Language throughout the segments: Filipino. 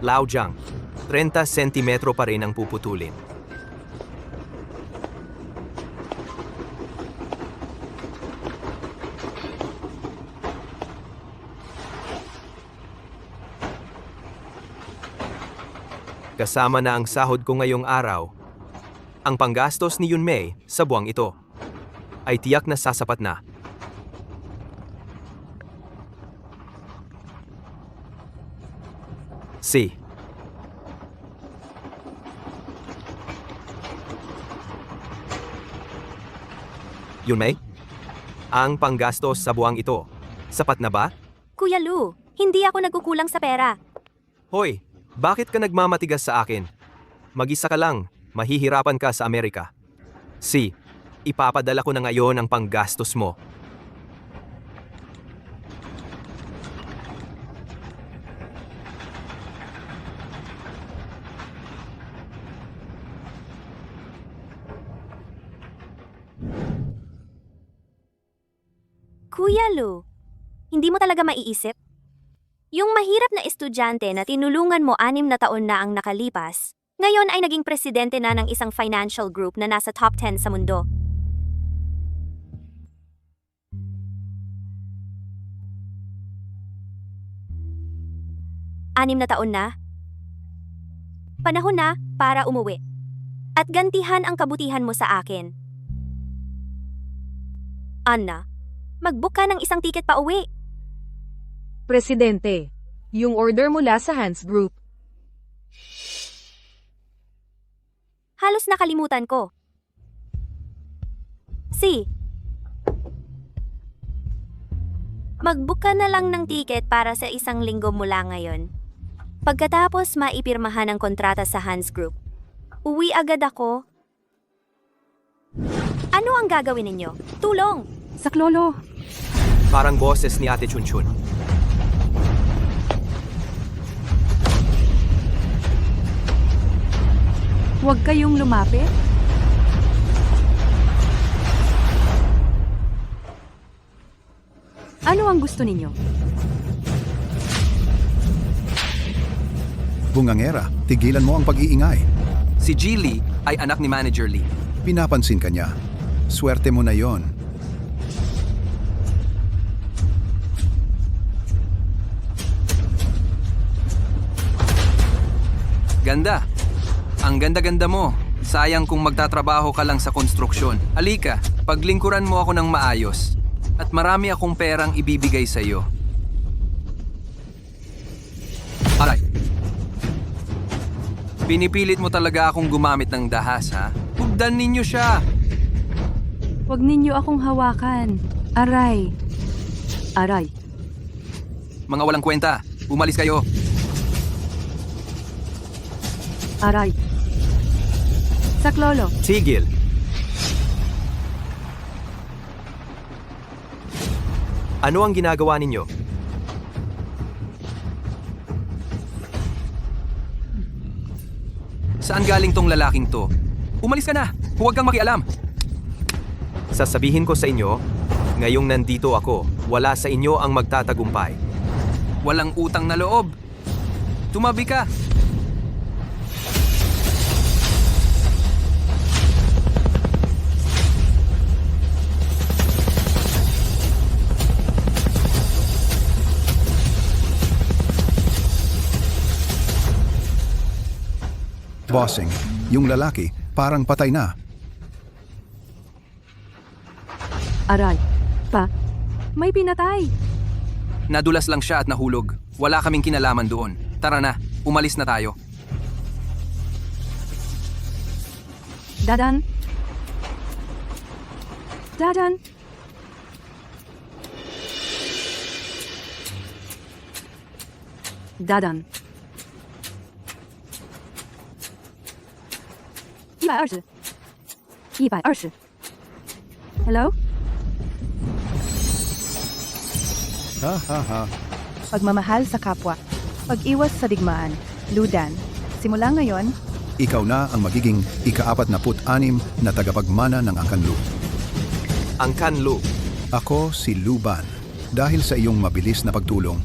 Laojiang, 30 sentimetro pa rin ang puputulin. Kasama na ang sahod ko ngayong araw. Ang panggastos ni Yunmei sa buwang ito ay tiyak na sasapat na. Si. Yunmei, ang panggastos sa buwang ito, sapat na ba? Kuya Lu, hindi ako nagkukulang sa pera. Hoy, bakit ka nagmamatigas sa akin? Mag-isa ka lang, mahihirapan ka sa Amerika. Si, ipapadala ko na ngayon ang panggastos mo. Kuya Lu, hindi mo talaga maiisip? Yung mahirap na estudyante na tinulungan mo 6 na taon na ang nakalipas, ngayon ay naging presidente na ng isang financial group na nasa top 10 sa mundo. Anim na taon na? Panahon na para umuwi. At gantihan ang kabutihan mo sa akin. Anna, mag-book ka ng isang tiket pa uwi. Presidente, yung order mula sa Hans Group. Halos nakalimutan ko. Si, mag-book ka na lang ng tiket para sa 1 linggo mula ngayon. Pagkatapos maipirmahan ang kontrata sa Hans Group, uwi agad ako. Ano ang gagawin ninyo? Tulong! Saklolo, Parang boses ni Ate Chunchun. huwag kayong lumapit. Ano ang gusto ninyo? Bungangera, tigilan mo ang pag-iingay. Si Ji ay anak ni Manager Lee. Pinapansin ka niya. Swerte mo na yon. Ganda. Ang ganda-ganda mo. Sayang kung magtatrabaho ka lang sa konstruksyon. Halika, paglingkuran mo ako ng maayos. At marami akong perang ibibigay sa iyo. Aray. Pinipilit mo talaga akong gumamit ng dahas, ha? Hugdan ninyo siya! Huwag ninyo akong hawakan. Aray. Aray. Mga walang kwenta, umalis kayo. Aray. Saklolo, Tigil. Ano ang ginagawa ninyo? Saan galing tong lalaking to? Umalis ka na! Huwag kang makialam! Sasabihin ko sa inyo, ngayong nandito ako, wala sa inyo ang magtatagumpay. Walang utang na loob. Tumabi ka! Bossing, yung lalaki, parang patay na. aray. Pa, may pinatay. Nadulas lang siya at nahulog. Wala kaming kinalaman doon. Tara na, umalis na tayo. Dadan. Dadan. Dadan. 120 120 Hello? Ha ha ha. Pagmamahal sa kapwa. Pag-iwas sa digmaan. Ludan. Simula ngayon, Ikaw na ang magiging ika-46 na tagapagmana ng Angkanlu. Ang Kanlu. Ako si Luban. Dahil sa iyong mabilis na pagtulong,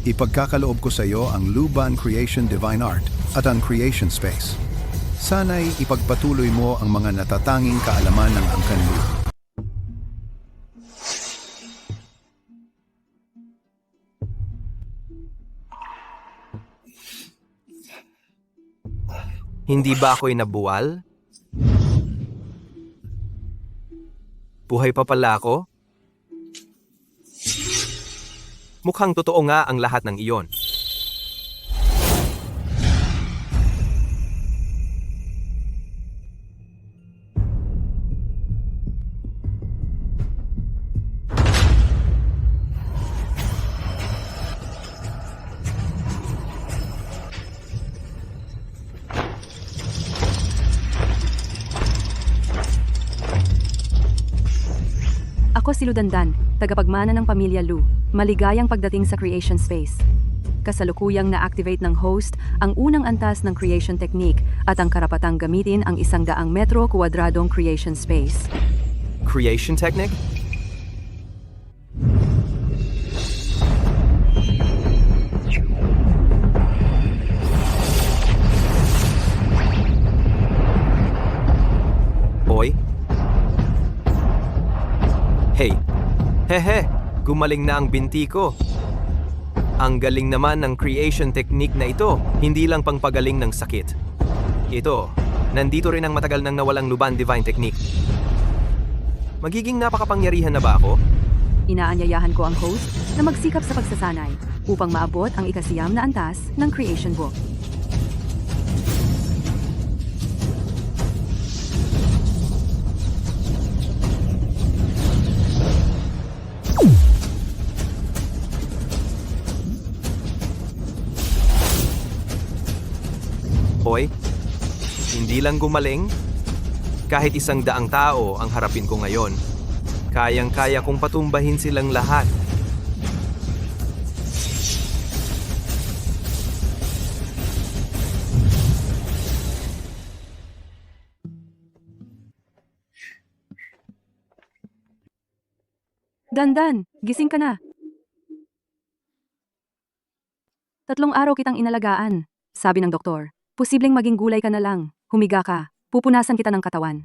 ipagkakaloob ko sa iyo ang Luban Creation Divine Art at ang Creation Space. Sana'y ipagpatuloy mo ang mga natatanging kaalaman ng Angkan Lu. Hindi ba ako'y nabuwal? Buhay pa pala ako? Mukhang totoo nga ang lahat ng iyon. Ako si Ludandan, tagapagmana ng pamilya Lu. Maligayang pagdating sa Creation Space. Kasalukuyang na-activate ng host ang unang antas ng creation technique at ang karapatang gamitin ang 100 metro kwadradong creation space. Creation technique? Hoy? Hey! Hehe! Gumaling na ang binti ko. Ang galing naman ng creation technique na ito, hindi lang pangpagaling ng sakit. Ito, nandito rin ang matagal nang nawalang Luban Divine Technique. Magiging napakapangyarihan na ba ako? Inaanyayahan ko ang host na magsikap sa pagsasanay upang maabot ang 9 na antas ng creation book. Hoy, hindi lang gumaling. Kahit 100 tao ang harapin ko ngayon, kayang-kaya kong patumbahin silang lahat. Dandan, gising ka na. 3 araw kitang inalagaan, sabi ng doktor. Posibleng maging gulay ka na lang. Humiga ka. Pupunasan kita ng katawan.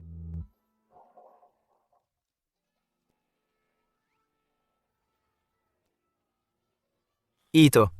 Ito.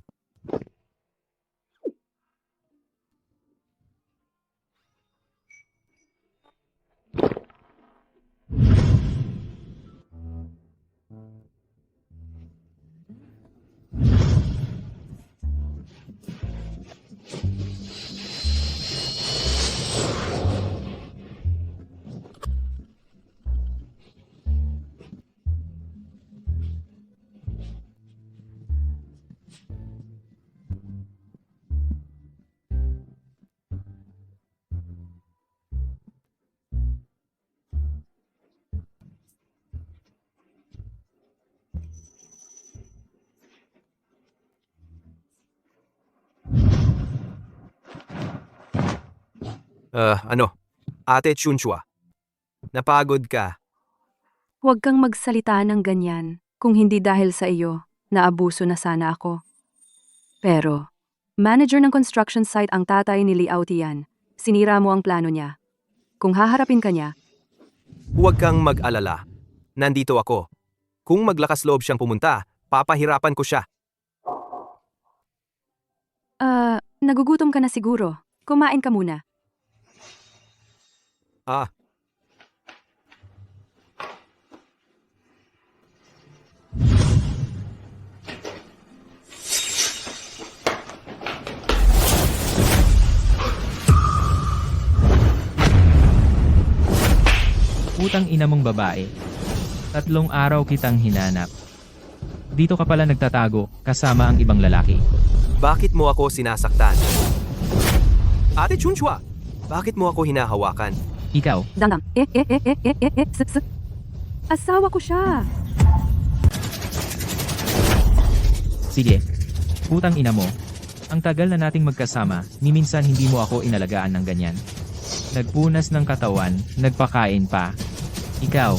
Ate Chunchua, napagod ka. Huwag kang magsalita ng ganyan. Kung hindi dahil sa iyo, naabuso na sana ako. Pero, manager ng construction site ang tatay ni Liao Tian. Sinira mo ang plano niya. Kung haharapin ka niya, Huwag kang mag-alala. Nandito ako. Kung maglakas loob siyang pumunta, papahirapan ko siya. nagugutom ka na siguro. Kumain ka muna. Ah, Putang ina mong babae. 3 araw kitang hinanap. Dito ka pala nagtatago, kasama ang ibang lalaki. bakit mo ako sinasaktan? Ate Chunchua, bakit mo ako hinahawakan? Ikaw, Dangdang. Asawa ko siya. sige. Putang ina mo. Ang tagal na nating magkasama, ni minsan hindi mo ako inalagaan ng ganyan. Nagpunas ng katawan, nagpakain pa. Ikaw,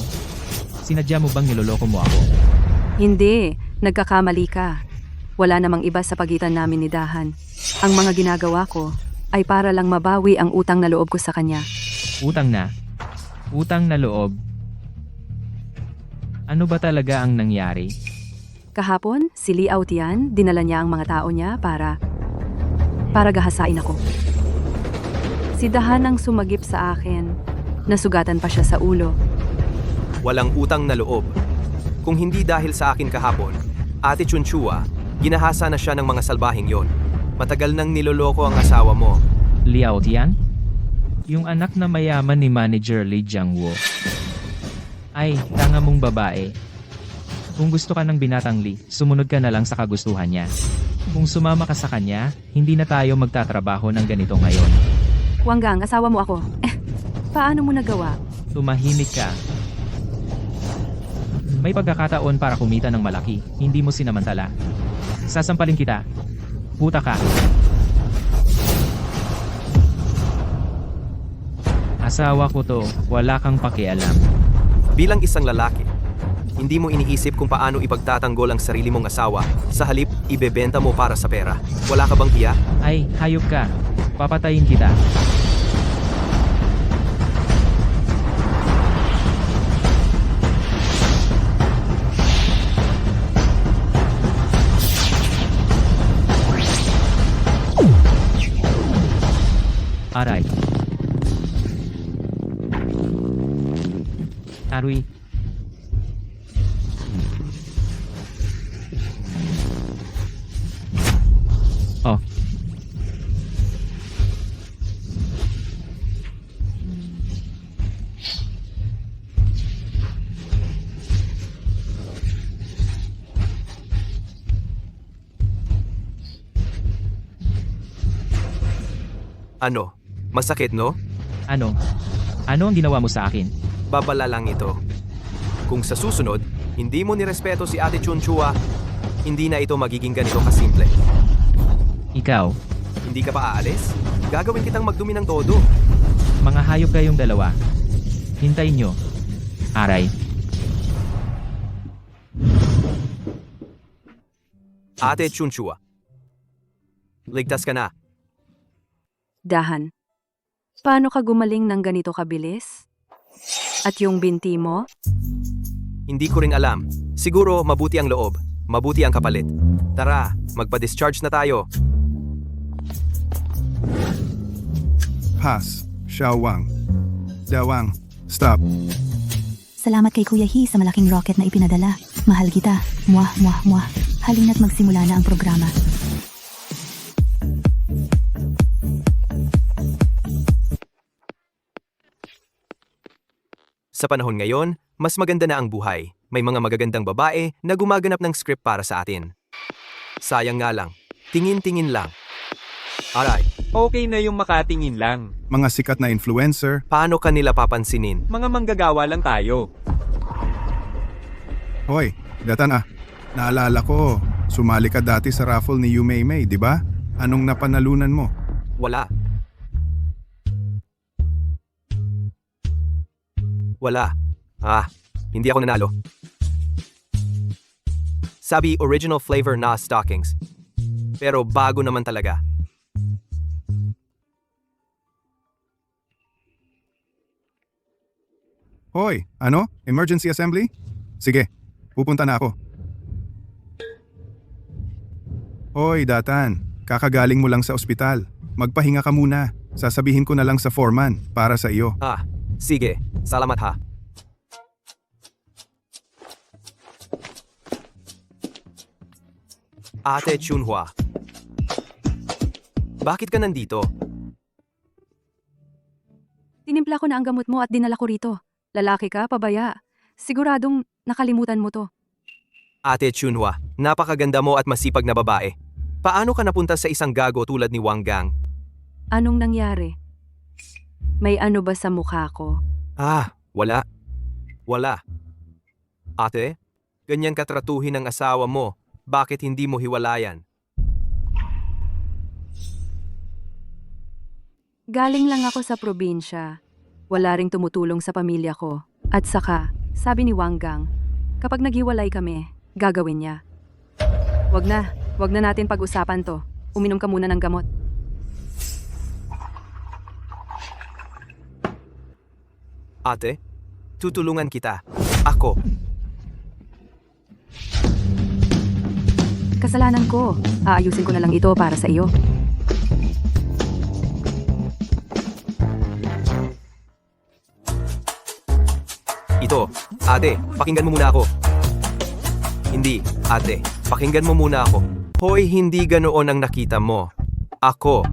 sinadya mo bang niloloko mo ako? Hindi. Nagkakamali ka. Wala namang iba sa pagitan namin ni Dahan. Ang mga ginagawa ko ay para lang mabawi ang utang na loob ko sa kanya. Utang na. Utang na loob. Ano ba talaga ang nangyari? Kahapon, si Liao Tian, dinala niya ang mga tao niya para gahasain ako. Si Dahan ang sumagip sa akin. Nasugatan pa siya sa ulo. Walang utang na loob. Kung hindi dahil sa akin kahapon, Ate Chunchua, ginahasa na siya ng mga salbahing yon. Matagal nang niloloko ang asawa mo. Liao Tian? Yung anak na mayaman ni Manager Li Jiangwo. Ay, tanga mong babae. Kung gusto ka ng binatang Li, sumunod ka na lang sa kagustuhan niya. Kung sumama ka sa kanya, hindi na tayo magtatrabaho ng ganito ngayon. Wanggang, asawa mo ako. Paano mo nagawa? Tumahimik ka. May pagkakataon para kumita ng malaki, hindi mo sinamantala. Sasampalin kita. Puta ka. Asawa ko to, wala kang pakialam. Bilang isang lalaki, hindi mo iniisip kung paano ipagtatanggol ang sarili mong asawa. Sa halip, ibebenta mo para sa pera. Wala ka bang hiya? Ay, hayop ka. Papatayin kita. Aray. Aruy. Oh. Ano? Masakit, no? Ano? Ano ang ginawa mo sa akin? Babala lang ito. Kung sa susunod, hindi mo nirespeto si Ate Chunchua, hindi na ito magiging ganito kasimple. Ikaw. Hindi ka pa aalis? Gagawin kitang magdumi ng todo. Mga hayop kayong dalawa. Hintayin nyo. Aray. Ate Chunchua. Ligtas ka na. Dahan. Paano ka gumaling ng ganito kabilis? At yung binti mo? Hindi ko rin alam. Siguro mabuti ang loob. Mabuti ang kapalit. Tara, magpa-discharge na tayo. Pass. Xiaowang. Dawang. Stop. Salamat kay Kuya He sa malaking rocket na ipinadala. Mahal kita. Mwah, mwah, mwah. Halina't magsimula na ang programa. Sa panahon ngayon, mas maganda na ang buhay. May mga magagandang babae na gumaganap ng script para sa atin. Sayang nga lang. Tingin-tingin lang. Aray, Okay na yung makatingin lang. Mga sikat na influencer. paano ka nila papansinin? Mga manggagawa lang tayo. Hoy, Datan ah. Naalala ko, sumali ka dati sa raffle ni Yu Mei Mei, di ba? Anong napanalunan mo? Wala. Wala. Hindi ako nanalo. Sabi original flavor na stockings. Pero bago naman talaga. Hoy, ano? Emergency assembly? Sige, pupunta na ako. Hoy, Datan. Kakagaling mo lang sa ospital. Magpahinga ka muna. Sasabihin ko na lang sa foreman para sa iyo. Sige. Salamat ha. Ate Chunhua. Bakit ka nandito? Tinimpla ko na ang gamot mo at dinala ko rito. Lalaki ka, pabaya. Siguradong nakalimutan mo to. Ate Chunhua, napakaganda mo at masipag na babae. Paano ka napunta sa isang gago tulad ni Wang Gang? Anong nangyari? May ano ba sa mukha ko? Wala. Wala. Ate, ganyan katratuhin ang asawa mo. Bakit hindi mo hiwalayan? Galing lang ako sa probinsya. Wala ring tumutulong sa pamilya ko. At saka, sabi ni Wang Gang, kapag naghiwalay kami, gagawin niya. Wag na, Wag na natin pag-usapan to. Uminom ka muna ng gamot. Ate, tutulungan kita. Ako. Kasalanan ko. Aayusin ko na lang ito para sa iyo. Ito. Ate, pakinggan mo muna ako. Hindi, ate. Pakinggan mo muna ako. Hoy, hindi ganoon ang nakita mo. Ako.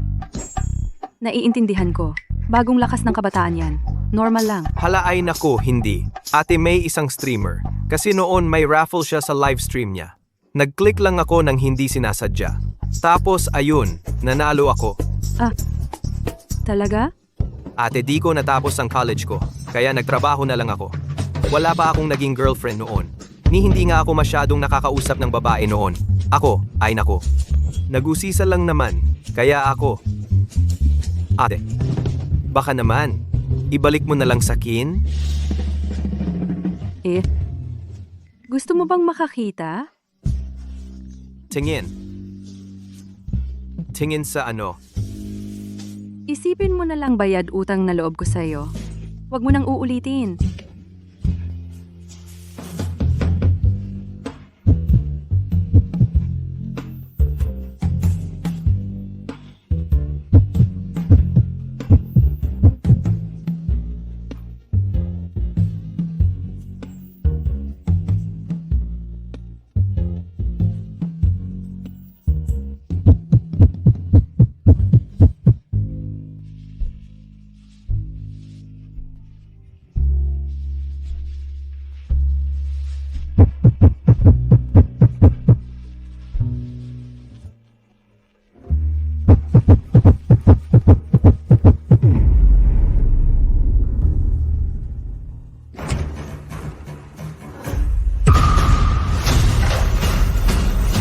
Naiintindihan ko. Bagong lakas ng kabataan yan. Normal lang. Hala ay nako, hindi. Ate May isang streamer. Kasi noon may raffle siya sa live stream niya. Nag-click lang ako ng hindi sinasadya. Tapos ayun, nanalo ako. Talaga? Ate di ko natapos ang college ko, kaya nagtrabaho na lang ako. Wala pa akong naging girlfriend noon. Ni hindi nga ako masyadong nakakausap ng babae noon. Ako, ay nako. Nag-usisa lang naman, kaya ako. Ate, baka naman, ibalik mo na lang sa kin? Gusto mo bang makakita? Tingin. Tingin sa ano? Isipin mo na lang bayad utang na loob ko sa'yo. Huwag mo nang uulitin.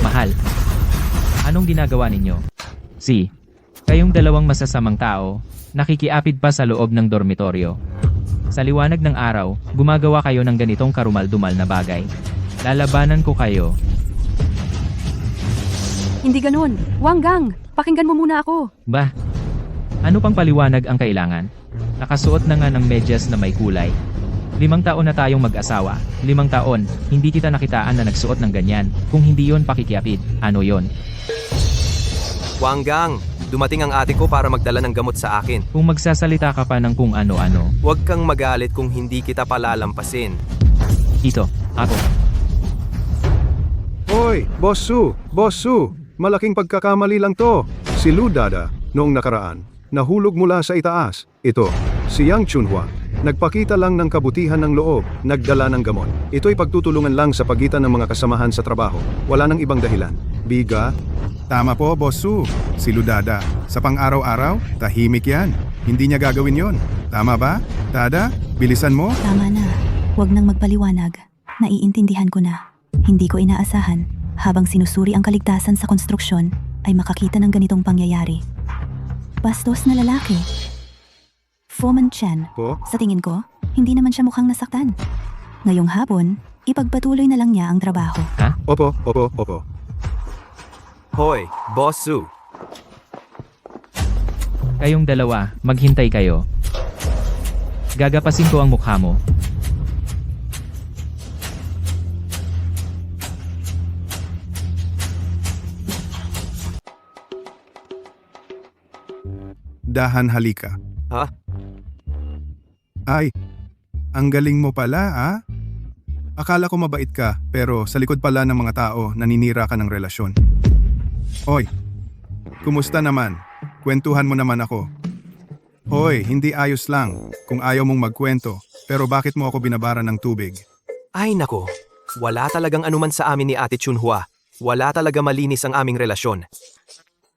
Mahal. Anong ginagawa ninyo? Kayong dalawang masasamang tao, nakikiapid pa sa loob ng dormitoryo. Sa liwanag ng araw, gumagawa kayo ng ganitong karumal-dumal na bagay. Lalabanan ko kayo. Hindi ganun. Wanggang, pakinggan mo muna ako. Bah, ano pang paliwanag ang kailangan? Nakasuot na nga ng medyas na may kulay. 5 taon na tayong mag-asawa. 5 taon, hindi kita nakitaan na nagsuot ng ganyan. Kung hindi yon pakikiapid, ano yon? Wanggang, dumating ang ate ko para magdala ng gamot sa akin. Kung magsasalita ka pa ng kung ano-ano. Huwag kang magalit kung hindi kita palalampasin. Ito, ako. Hoy, Boss Su, malaking pagkakamali lang to. Si Lu Dada, noong nakaraan, nahulog mula sa itaas. Ito, si Yang Chunhua, nagpakita lang ng kabutihan ng loob, nagdala ng gamot. Ito'y pagtutulungan lang sa pagitan ng mga kasamahan sa trabaho. Wala nang ibang dahilan. Biga? Tama po, Boss Su. Si Lu Dada, sa pang-araw-araw, tahimik yan. Hindi niya gagawin yon. Tama ba? Dada, bilisan mo. Tama na. Huwag nang magpaliwanag. Naiintindihan ko na. Hindi ko inaasahan, habang sinusuri ang kaligtasan sa konstruksyon, ay makakita ng ganitong pangyayari. Bastos na lalaki. Foreman Chen, Po? sa tingin ko, hindi naman siya mukhang nasaktan. Ngayong hapon, ipagpatuloy na lang niya ang trabaho. Opo. Hoy, Boss Su. Kayong dalawa, maghintay kayo. Gagapasin ko ang mukha mo. Dahan halika. Ha? Ay, ang galing mo pala, ah? Akala ko mabait ka, pero sa likod pala ng mga tao, naninira ka ng relasyon. Hoy, kumusta naman? Kwentuhan mo naman ako. Hoy, hindi ayos lang kung ayaw mong magkwento, pero bakit mo ako binabaran ng tubig? Ay nako, wala talagang anuman sa amin ni Ate Chunhua. Wala talaga malinis ang aming relasyon.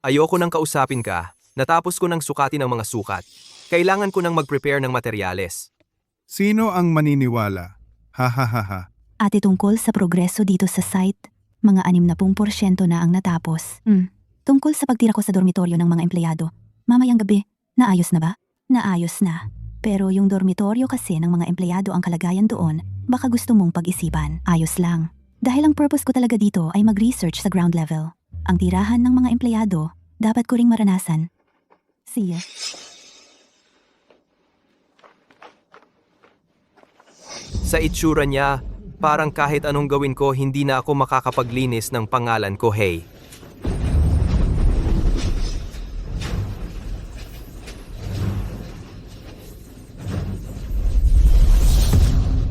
Ayoko nang kausapin ka, natapos ko nang sukatin ang mga sukat. Kailangan ko nang mag-prepare ng materyales. Sino ang maniniwala? Ha. Ate tungkol sa progreso dito sa site, mga 60% na ang natapos. Tungkol sa pagtira ko sa dormitoryo ng mga empleyado, mamayang gabi, naayos na ba? Naayos na. Pero yung dormitoryo kasi ng mga empleyado ang kalagayan doon, baka gusto mong pag-isipan. Ayos lang. Dahil ang purpose ko talaga dito ay mag-research sa ground level. Ang tirahan ng mga empleyado, dapat ko ring maranasan. See ya. Sa itsura niya, parang kahit anong gawin ko, hindi na ako makakapaglinis ng pangalan ko, hey.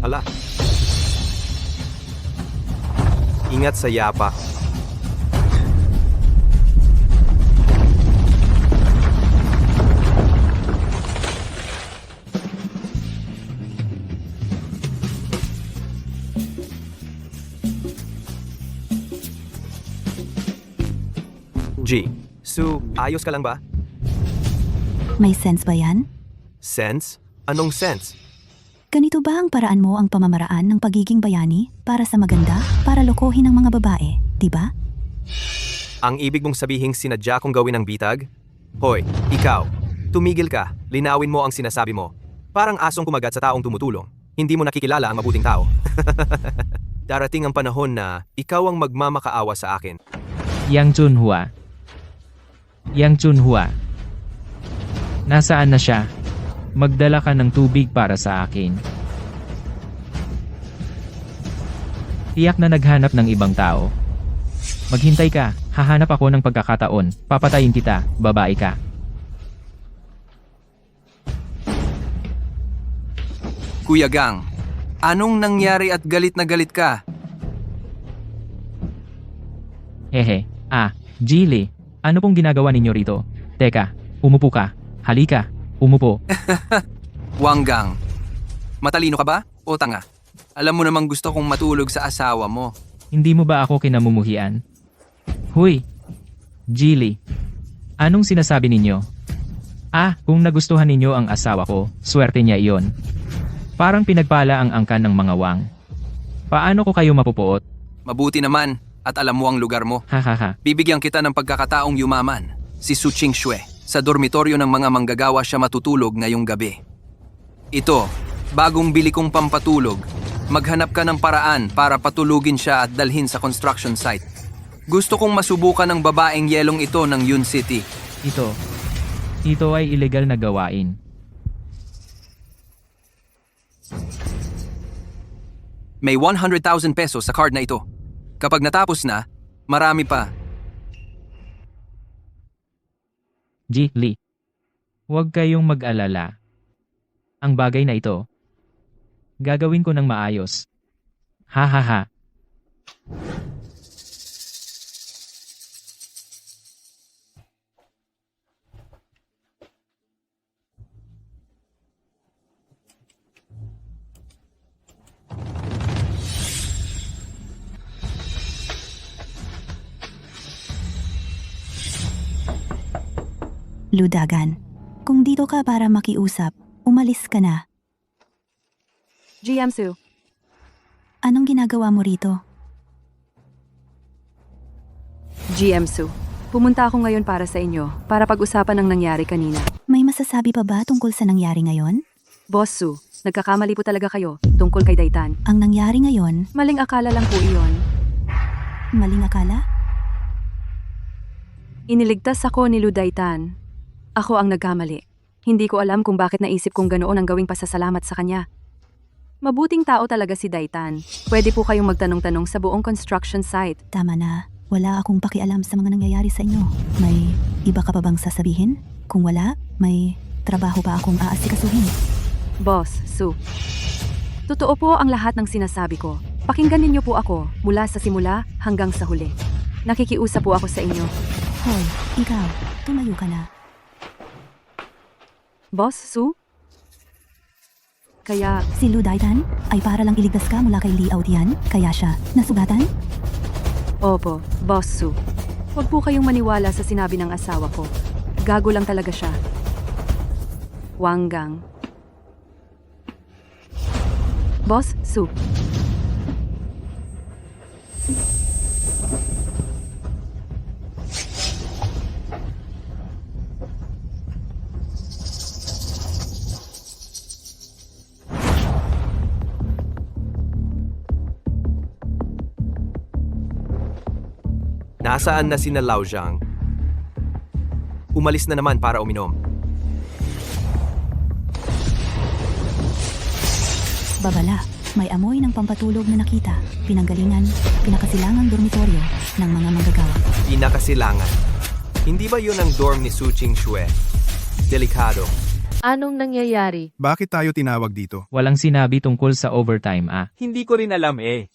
Hala. Ingat sa yapa. G. Sue, ayos ka lang ba? May sense ba yan? Sense? Anong sense? Ganito ba ang paraan mo ang pamamaraan ng pagiging bayani para sa maganda, para lokohin ang mga babae, di ba? Ang ibig mong sabihing sinadya kong gawin ang bitag? Hoy, ikaw, tumigil ka, linawin mo ang sinasabi mo. Parang asong kumagat sa taong tumutulong. Hindi mo nakikilala ang mabuting tao. Darating ang panahon na ikaw ang magmamakaawa sa akin. Yang Chunhua. Yang Chunhua. Nasaan na siya? Magdala ka ng tubig para sa akin. Tiyak na naghanap ng ibang tao. Maghintay ka, hahanap ako ng pagkakataon, papatayin kita, babae ka. Kuya Gang, anong nangyari at galit na galit ka? Hehe, Jilly, ano pong ginagawa ninyo rito? Teka, umupo ka, halika, umupo. Wanggang, matalino ka ba o tanga? Alam mo namang gusto kong matulog sa asawa mo. Hindi mo ba ako kinamumuhian? Huy, Jilly, anong sinasabi ninyo? Kung nagustuhan ninyo ang asawa ko, swerte niya iyon. Parang pinagpala ang angkan ng mga wang. Paano ko kayo mapupuot? Mabuti naman at alam mo ang lugar mo. Hahaha. Bibigyan kita ng pagkakataong yumaman. Si Su Qingxue. Sa dormitoryo ng mga manggagawa siya matutulog ngayong gabi. Ito, bagong bili kong pampatulog. Maghanap ka ng paraan para patulugin siya at dalhin sa construction site. Gusto kong masubukan ng babaeng yelong ito ng Yun City. Ito ay illegal na gawain. May 100,000 pesos sa card na ito. Kapag natapos na, marami pa. Jilly, huwag kayong mag-alala. Ang bagay na ito, gagawin ko ng maayos. Hahaha. Ludagan, kung dito ka para makiusap, umalis ka na. GM Su, Anong ginagawa mo rito? GM Su, pumunta ako ngayon para sa inyo, para pag-usapan ang nangyari kanina. May masasabi pa ba tungkol sa nangyari ngayon? Boss Su, nagkakamali po talaga kayo tungkol kay Daitan. Ang nangyari ngayon, Maling akala lang po iyon. maling akala? Iniligtas ako ni Lu Daitan. Ako ang nagkamali. Hindi ko alam kung bakit naisip kong ganoon ang gawing pasasalamat sa kanya. Mabuting tao talaga si Daitan. Pwede po kayong magtanong-tanong sa buong construction site. Tama na, wala akong pakialam sa mga nangyayari sa inyo. May iba ka pa bang sasabihin? Kung wala, may trabaho pa akong aasikasuhin. Boss, Su. Totoo po ang lahat ng sinasabi ko. Pakinggan ninyo po ako mula sa simula hanggang sa huli. Nakikiusap po ako sa inyo. Hoy, ikaw, tumayo ka na. Boss, Su? Kaya, Si Lu Daitan ay para lang iligtas ka mula kay Li Aotian, kaya siya nasugatan? opo, Boss Su. Huwag po kayong maniwala sa sinabi ng asawa ko. Gago lang talaga siya. Wanggang. Boss, Su. Nasaan na sina Lao Zhang? Umalis na naman para uminom. Babala, may amoy ng pampatulog na nakita. Pinanggalingan, pinakasilangang dormitoryo ng mga manggagawa. Pinakasilangan. Hindi ba yun ang dorm ni Su Ching Shue? Delikado. Anong nangyayari? Bakit tayo tinawag dito? Walang sinabi tungkol sa overtime Hindi ko rin alam eh.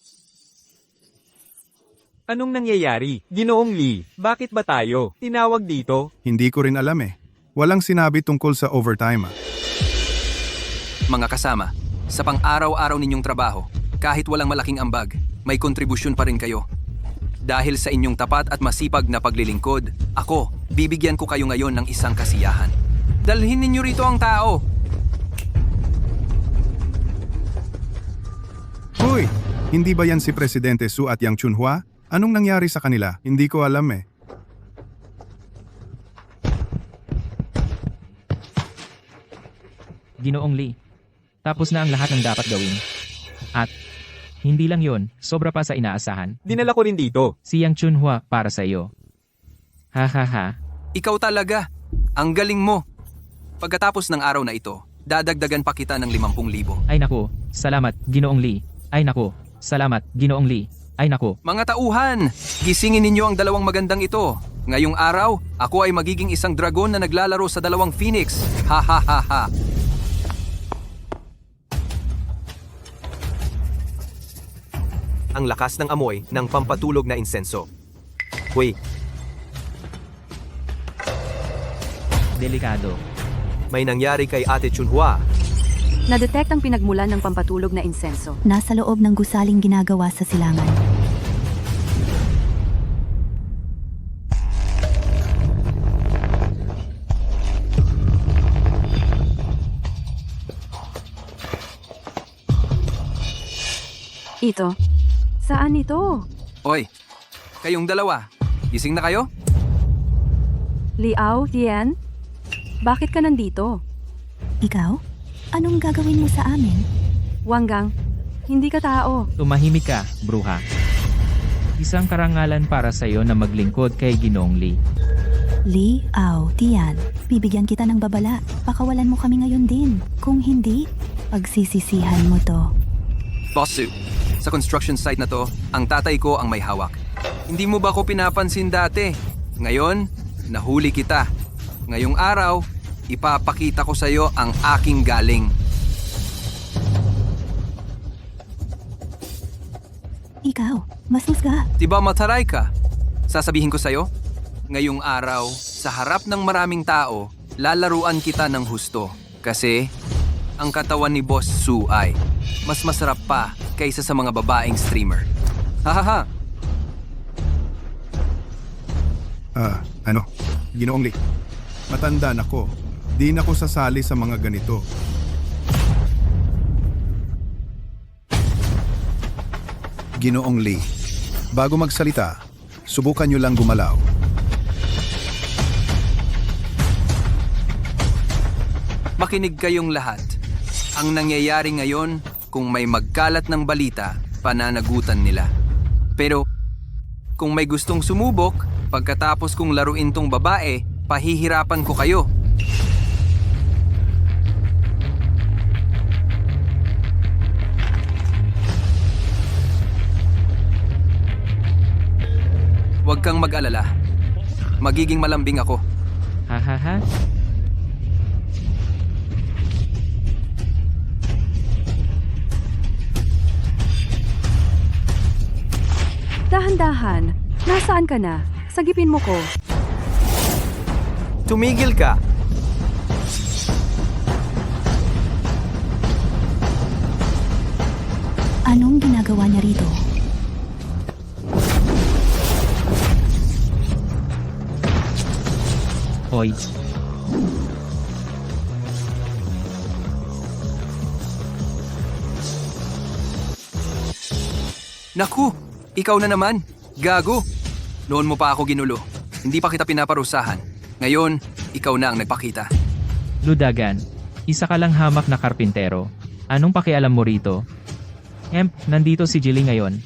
Anong nangyayari? Ginoong Lee, bakit ba tayo tinawag dito? Hindi ko rin alam eh. Walang sinabi tungkol sa overtime. Mga kasama, sa pang-araw-araw ninyong trabaho, kahit walang malaking ambag, may kontribusyon pa rin kayo. Dahil sa inyong tapat at masipag na paglilingkod, ako, bibigyan ko kayo ngayon ng isang kasiyahan. Dalhin ninyo rito ang tao. Hoy! Hindi ba yan si Presidente Su at Yang Chunhua? Anong nangyari sa kanila? Hindi ko alam eh. Ginoong Lee. Tapos na ang lahat ng dapat gawin. At, hindi lang yon, sobra pa sa inaasahan. Dinala ko rin dito. Si Yang Chunhua para sa iyo. Ha ha ha. Ikaw talaga. Ang galing mo. Pagkatapos ng araw na ito, dadagdagan pa kita ng 50,000. Ay nako, salamat, Ginoong Lee. Ay nako, salamat, Ginoong Lee. Ay nako. Mga tauhan, gisingin ninyo ang dalawang magandang ito. Ngayong araw, ako ay magiging isang dragon na naglalaro sa dalawang phoenix. Ha ha ha ha. Ang lakas ng amoy ng pampatulog na insenso. Uy, Delikado. may nangyari kay Ate Chunhua. Na-detect ang pinagmulan ng pampatulog na insenso. Nasa loob ng gusaling ginagawa sa silangan. Ito. Saan ito? Oy, kayong dalawa, gising na kayo? Liao, Tian? Bakit ka nandito? Ikaw? Anong gagawin mo sa amin? Wanggang, hindi ka tao. Tumahimik ka, bruha. Isang karangalan para sa iyo na maglingkod kay Ginoong Lee. Li, Ao, Tian, bibigyan kita ng babala. Pakawalan mo kami ngayon din. Kung hindi, pagsisisihan mo to. Boss Su, sa construction site na to, ang tatay ko ang may hawak. Hindi mo ba ko pinapansin dati? Ngayon, nahuli kita. Ngayong araw, ipapakita ko sa iyo ang aking galing. Ikaw, mas husga. Diba mataray ka? Sasabihin ko sa iyo, ngayong araw, sa harap ng maraming tao, lalaruan kita ng husto. Kasi, ang katawan ni Boss Su ay mas masarap pa kaysa sa mga babaeng streamer. Hahaha! Ginoong Lee. Matanda na ko. Di na ko sasali sa mga ganito. Ginoong Lee, bago magsalita, subukan nyo lang gumalaw. Makinig kayong lahat. Ang nangyayari ngayon, kung may magkalat ng balita, pananagutan nila. Pero, kung may gustong sumubok, pagkatapos kong laruin tong babae, pahihirapan ko kayo. Huwag kang mag-alala. Magiging malambing ako. Ha ha ha. Dahan-dahan. Nasaan ka na? Sagipin mo ko. Tumigil ka! Anong ginagawa niya rito? Hoy. Naku! Ikaw na naman! Gago! Noon mo pa ako ginulo. Hindi pa kita pinaparusahan. Ngayon, ikaw na ang nagpakita. Ludagan. Isa ka lang hamak na karpintero. Anong pakialam mo rito? Nandito si Jilly ngayon.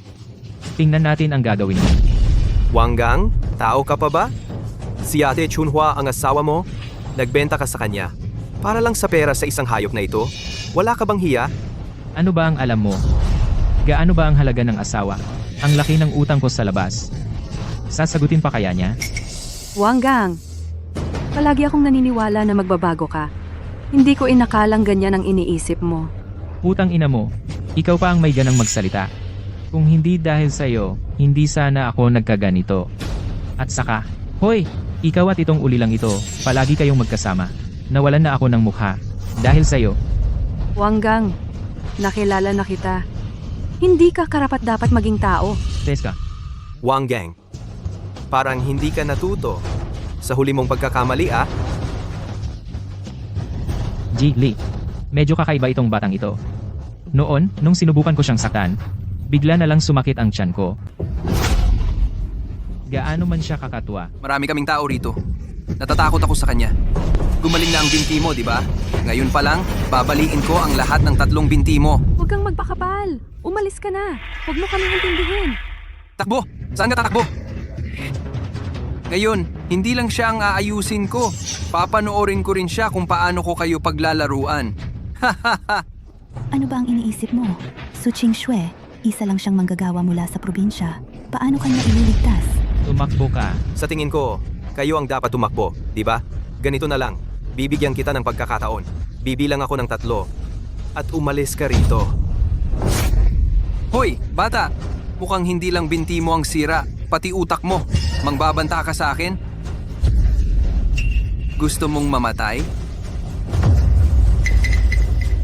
Tingnan natin ang gagawin mo. Wanggang, tao ka pa ba? Si Ate Chunhua ang asawa mo? Nagbenta ka sa kanya. Para lang sa pera sa isang hayop na ito? Wala ka bang hiya? Ano ba ang alam mo? Gaano ba ang halaga ng asawa? Ang laki ng utang ko sa labas. Sasagutin pa kaya niya? Wanggang, palagi akong naniniwala na magbabago ka. Hindi ko inakalang ganyan ang iniisip mo. Putang ina mo, ikaw pa ang may ganang magsalita. Kung hindi dahil sa'yo, hindi sana ako nagkaganito. At saka, hoy, ikaw at itong ulilang ito, palagi kayong magkasama. Nawalan na ako ng mukha. Dahil sa'yo. Wanggang, nakilala na kita. Hindi ka karapat-dapat maging tao. Teska, Wanggang, parang hindi ka natuto. Sa huli mong pagkakamali ah. Ji Lee. Medyo kakaiba itong batang ito. Noon, nung sinubukan ko siyang saktan, bigla na lang sumakit ang tiyan ko. Gaano man siya kakatwa, Marami kaming tao rito. Natatakot ako sa kanya. Gumaling na ang binti mo, di ba? Ngayon pa lang, babaliin ko ang lahat ng 3 binti mo. Huwag kang magpakapal. Umalis ka na. Huwag mo kami intindihin. Takbo! Saan ka tatakbo? Ngayon, hindi lang siya ang aayusin ko. Papanoorin ko rin siya kung paano ko kayo paglalaruan. Ano ba ang iniisip mo? Su Qingxue, isa lang siyang manggagawa mula sa probinsya. Paano kanya ililigtas? tumakbo ka. Sa tingin ko, kayo ang dapat tumakbo, di ba? Ganito na lang, bibigyan kita ng pagkakataon. Bibilang ako ng 3 at umalis ka rito. Hoy, bata! Mukhang hindi lang binti mo ang sira, pati utak mo. Mangbabanta ka sa akin? Gusto mong mamatay?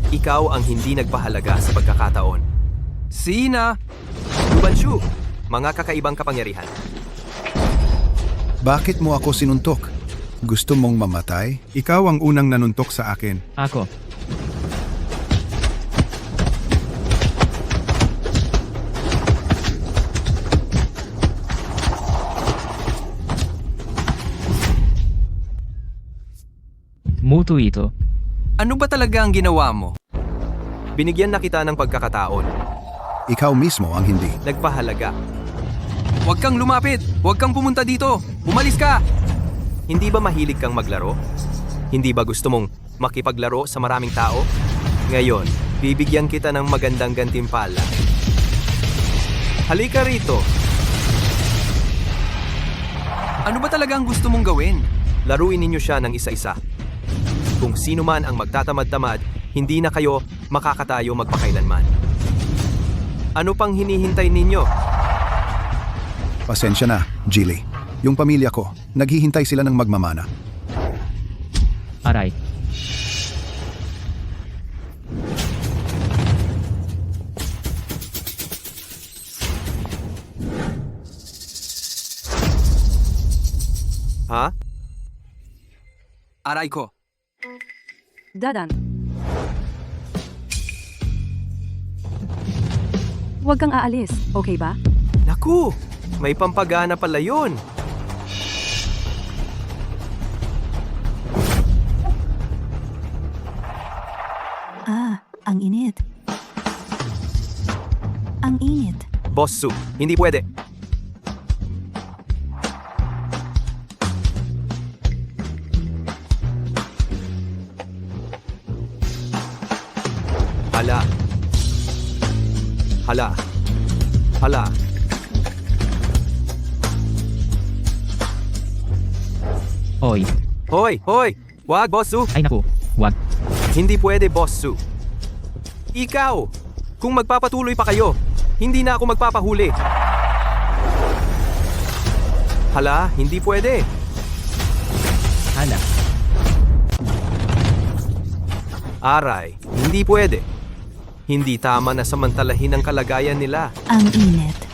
Ikaw ang hindi nagpahalaga sa pagkakataon. Sina! Lubanshu! Mga kakaibang kapangyarihan. Bakit mo ako sinuntok? Gusto mong mamatay? Ikaw ang unang nanuntok sa akin. Ako. Mutu ito. Ano ba talaga ang ginawa mo? Binigyan na kita ng pagkakataon. Ikaw mismo ang hindi. Nagpahalaga. Huwag kang lumapit! Huwag kang pumunta dito! Umalis ka! Hindi ba mahilig kang maglaro? Hindi ba gusto mong makipaglaro sa maraming tao? Ngayon, bibigyan kita ng magandang gantimpala. Halika rito! Ano ba talaga ang gusto mong gawin? Laruin ninyo siya ng isa-isa. Kung sino man ang magtatamad-tamad, hindi na kayo makakatayo magpakailanman. Ano pang hinihintay ninyo? Pasensya na, Jilly. Yung pamilya ko, naghihintay sila ng magmamana. Aray. Ha? Aray ko. Dadan. Huwag kang aalis, okay ba? Naku! May pampagana pala yun! Ah, ang init. Ang init. Boss Su, hindi pwede. Hala. Hala. Hala. Oy. Hoy! Hoy! Wag, Boss Su! Ay naku. Wag. Hindi pwede, Boss Su. Ikaw! Kung magpapatuloy pa kayo, hindi na ako magpapahuli. Hala, hindi pwede. Hala. Aray, hindi pwede. Hindi tama na samantalahin ang kalagayan nila. Ang init.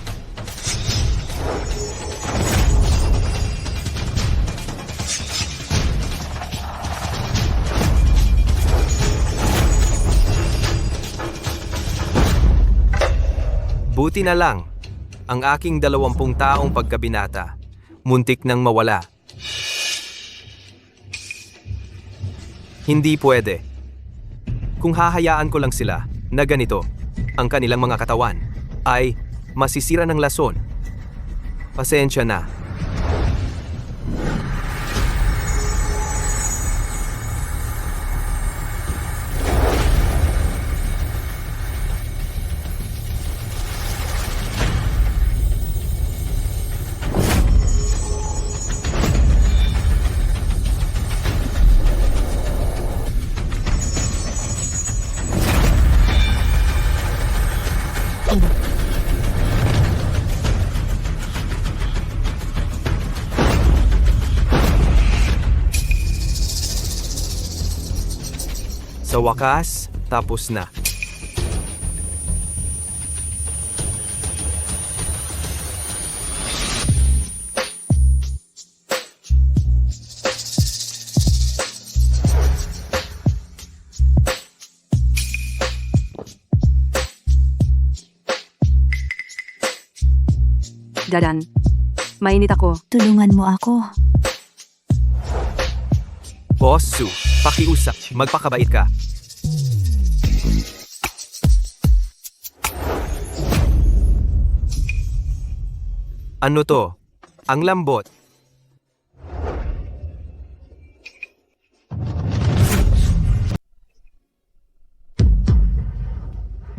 Buti na lang, ang aking 20 taong pagkabinata, muntik nang mawala. Hindi pwede. Kung hahayaan ko lang sila na ganito, ang kanilang mga katawan ay masisira ng lason. Pasensya na. Sa wakas, tapos na. Dadan, mainit ako. Tulungan mo ako. Boss Su, pakiusap, magpakabait ka. Ano to? Ang lambot.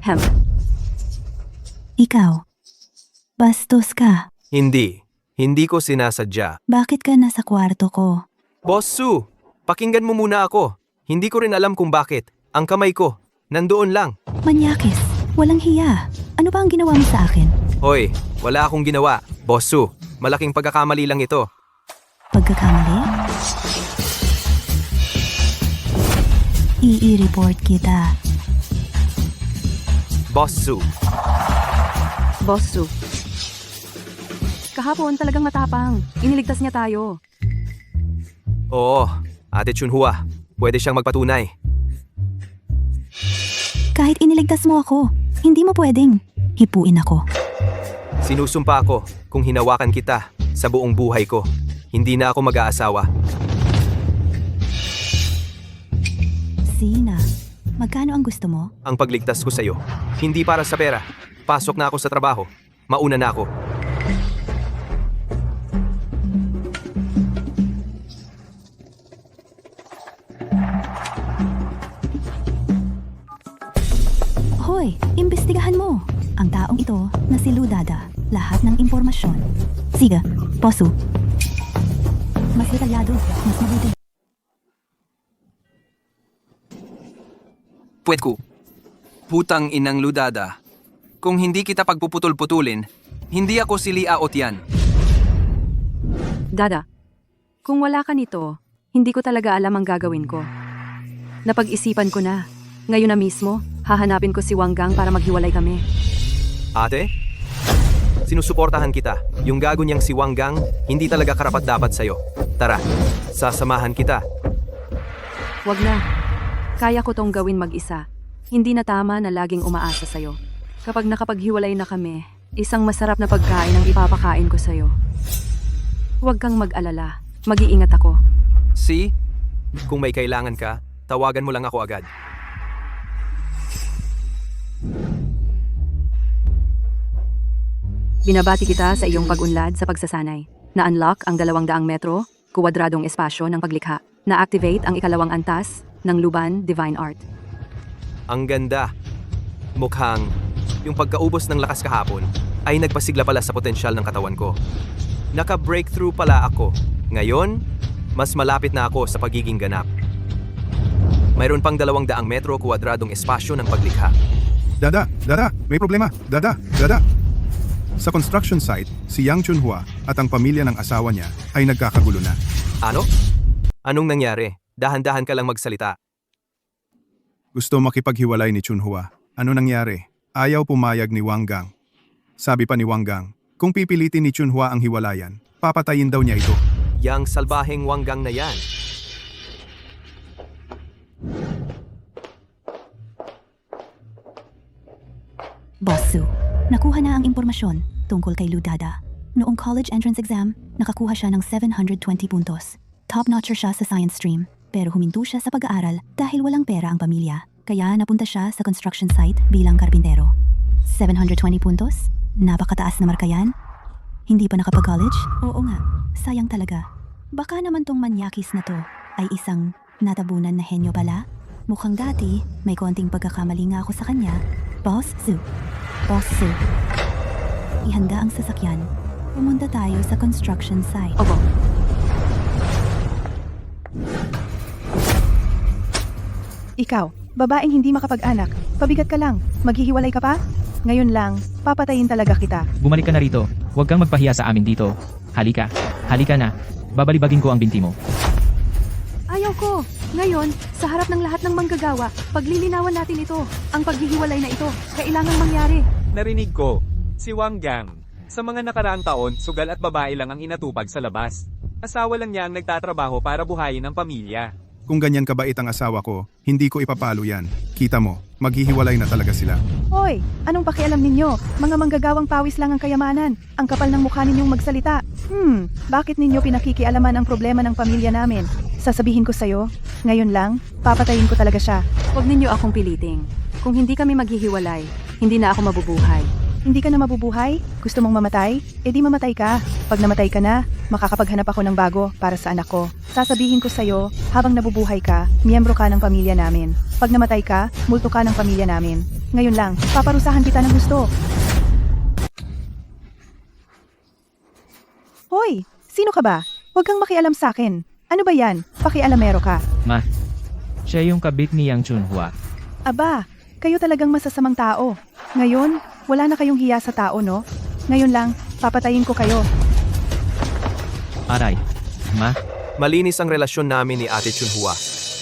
Hem, Ikaw. Bastos ka. Hindi. Hindi ko sinasadya. Bakit ka nasa kwarto ko? Boss Su, pakinggan mo muna ako. Hindi ko rin alam kung bakit. Ang kamay ko, nandoon lang. Manyakis. Walang hiya. Ano ba ang ginawa mo sa akin? Hoy, wala akong ginawa. Boss Su, malaking pagkakamali lang ito. Pagkakamali? I-report kita. Boss Su, Boss Su. Kahapon talagang matapang. Iniligtas niya tayo. oo, Ate Chunhua, pwede siyang magpatunay. Kahit iniligtas mo ako, hindi mo pwedeng. Hipuin ako. Sinusumpa ako kung hinawakan kita sa buong buhay ko. Hindi na ako mag-aasawa. Sina, magkano ang gusto mo? Ang pagligtas ko sa'yo, hindi para sa pera. Pasok na ako sa trabaho. Mauna na ako. Hoy, imbestigahan mo. Ang taong ito na si Ludada. Lahat ng impormasyon. Sige, Posu. Mas detalyado, mas mabuti. Puwet ko. Putang inang Ludada. Kung hindi kita pagpuputol-putulin, hindi ako si Lia Otian. Dada, kung wala ka nito, hindi ko talaga alam ang gagawin ko. Napag-isipan ko na. Ngayon na mismo, hahanapin ko si Wanggang para maghiwalay kami. Ate? Sinusuportahan kita. Yung gago niyang si Wanggang, hindi talaga karapat-dapat sa'yo. Tara, sasamahan kita. Wag na. Kaya ko tong gawin mag-isa. Hindi na tama na laging umaasa sa'yo. Kapag nakapaghiwalay na kami, isang masarap na pagkain ang ipapakain ko sa'yo. Huwag kang mag-alala. Mag-iingat ako. See? Kung may kailangan ka, tawagan mo lang ako agad. Binabati kita sa iyong pag-unlad sa pagsasanay. Na-unlock ang 200 metro, kuwadradong espasyo ng paglikha. Na-activate ang ikalawang antas ng Luban Divine Art. Ang ganda. Mukhang, yung pagkaubos ng lakas kahapon ay nagpasigla pala sa potensyal ng katawan ko. Naka-breakthrough pala ako. Ngayon, mas malapit na ako sa pagiging ganap. Mayroon pang 200 metro kuwadradong espasyo ng paglikha. Dada, may problema. Dada. Sa construction site, si Yang Chunhua at ang pamilya ng asawa niya ay nagkakagulo na. Ano? Anong nangyari? Dahan-dahan ka lang magsalita. Gusto makipaghiwalay ni Chunhua. Ano nangyari? Ayaw pumayag ni Wanggang. Sabi pa ni Wanggang, kung pipilitin ni Chunhua ang hiwalayan, papatayin daw niya ito. Yang salbaheng Wanggang na yan. Boss Su, nakuha na ang impormasyon tungkol kay Ludada. Noong college entrance exam, nakakuha siya ng 720 puntos. Top-notcher siya sa science stream, pero huminto siya sa pag-aaral dahil walang pera ang pamilya. Kaya napunta siya sa construction site bilang karpintero. 720 puntos? Napakataas na marka yan. Hindi pa nakapag-college? Oo nga, sayang talaga. Baka naman tong manyakis na to ay isang natabunan na henyo pala? Mukhang dati, may konting pagkakamali nga ako sa kanya. Boss Su. Boss Su. Ihanda ang sasakyan. Pumunta tayo sa construction site. Opo. Ikaw, babaeng hindi makapag-anak. Pabigat ka lang. Maghihiwalay ka pa? Ngayon lang, papatayin talaga kita. Bumalik ka na rito. Huwag kang magpahiya sa amin dito. Halika. Halika na. Babalibagin ko ang binti mo. Ayaw ko! Ngayon, sa harap ng lahat ng manggagawa, paglilinawan natin ito. Ang paghihiwalay na ito, kailangang mangyari. Narinig ko. Si Wang Gang. Sa mga nakaraang taon, sugal at babae lang ang inatupag sa labas. Asawa lang niya ang nagtatrabaho para buhayin ang pamilya. Kung ganyan kabait ang asawa ko, hindi ko ipapalo yan. Kita mo, maghihiwalay na talaga sila. Hoy, anong pakialam ninyo? Mga manggagawang pawis lang ang kayamanan. Ang kapal ng mukha ninyong magsalita. Bakit ninyo pinakikialaman ang problema ng pamilya namin? Sasabihin ko sa'yo, ngayon lang, papatayin ko talaga siya. Huwag ninyo akong piliting. Kung hindi kami maghihiwalay, hindi na ako mabubuhay. Hindi ka na mabubuhay? Gusto mong mamatay? E di mamatay ka. Pag namatay ka na, makakapaghanap ako ng bago para sa anak ko. Sasabihin ko sa'yo, habang nabubuhay ka, miyembro ka ng pamilya namin. Pag namatay ka, multo ka ng pamilya namin. Ngayon lang, paparusahan kita ng gusto. Hoy, sino ka ba? Huwag kang makialam sa akin. Ano ba yan? Pakialamero ka. Ma. Siya yung kabit ni Yang Chunhua. Aba, kayo talagang masasamang tao. Ngayon, wala na kayong hiya sa tao, no? Ngayon lang, papatayin ko kayo. Aray. Ma. Malinis ang relasyon namin ni Ate Chunhua.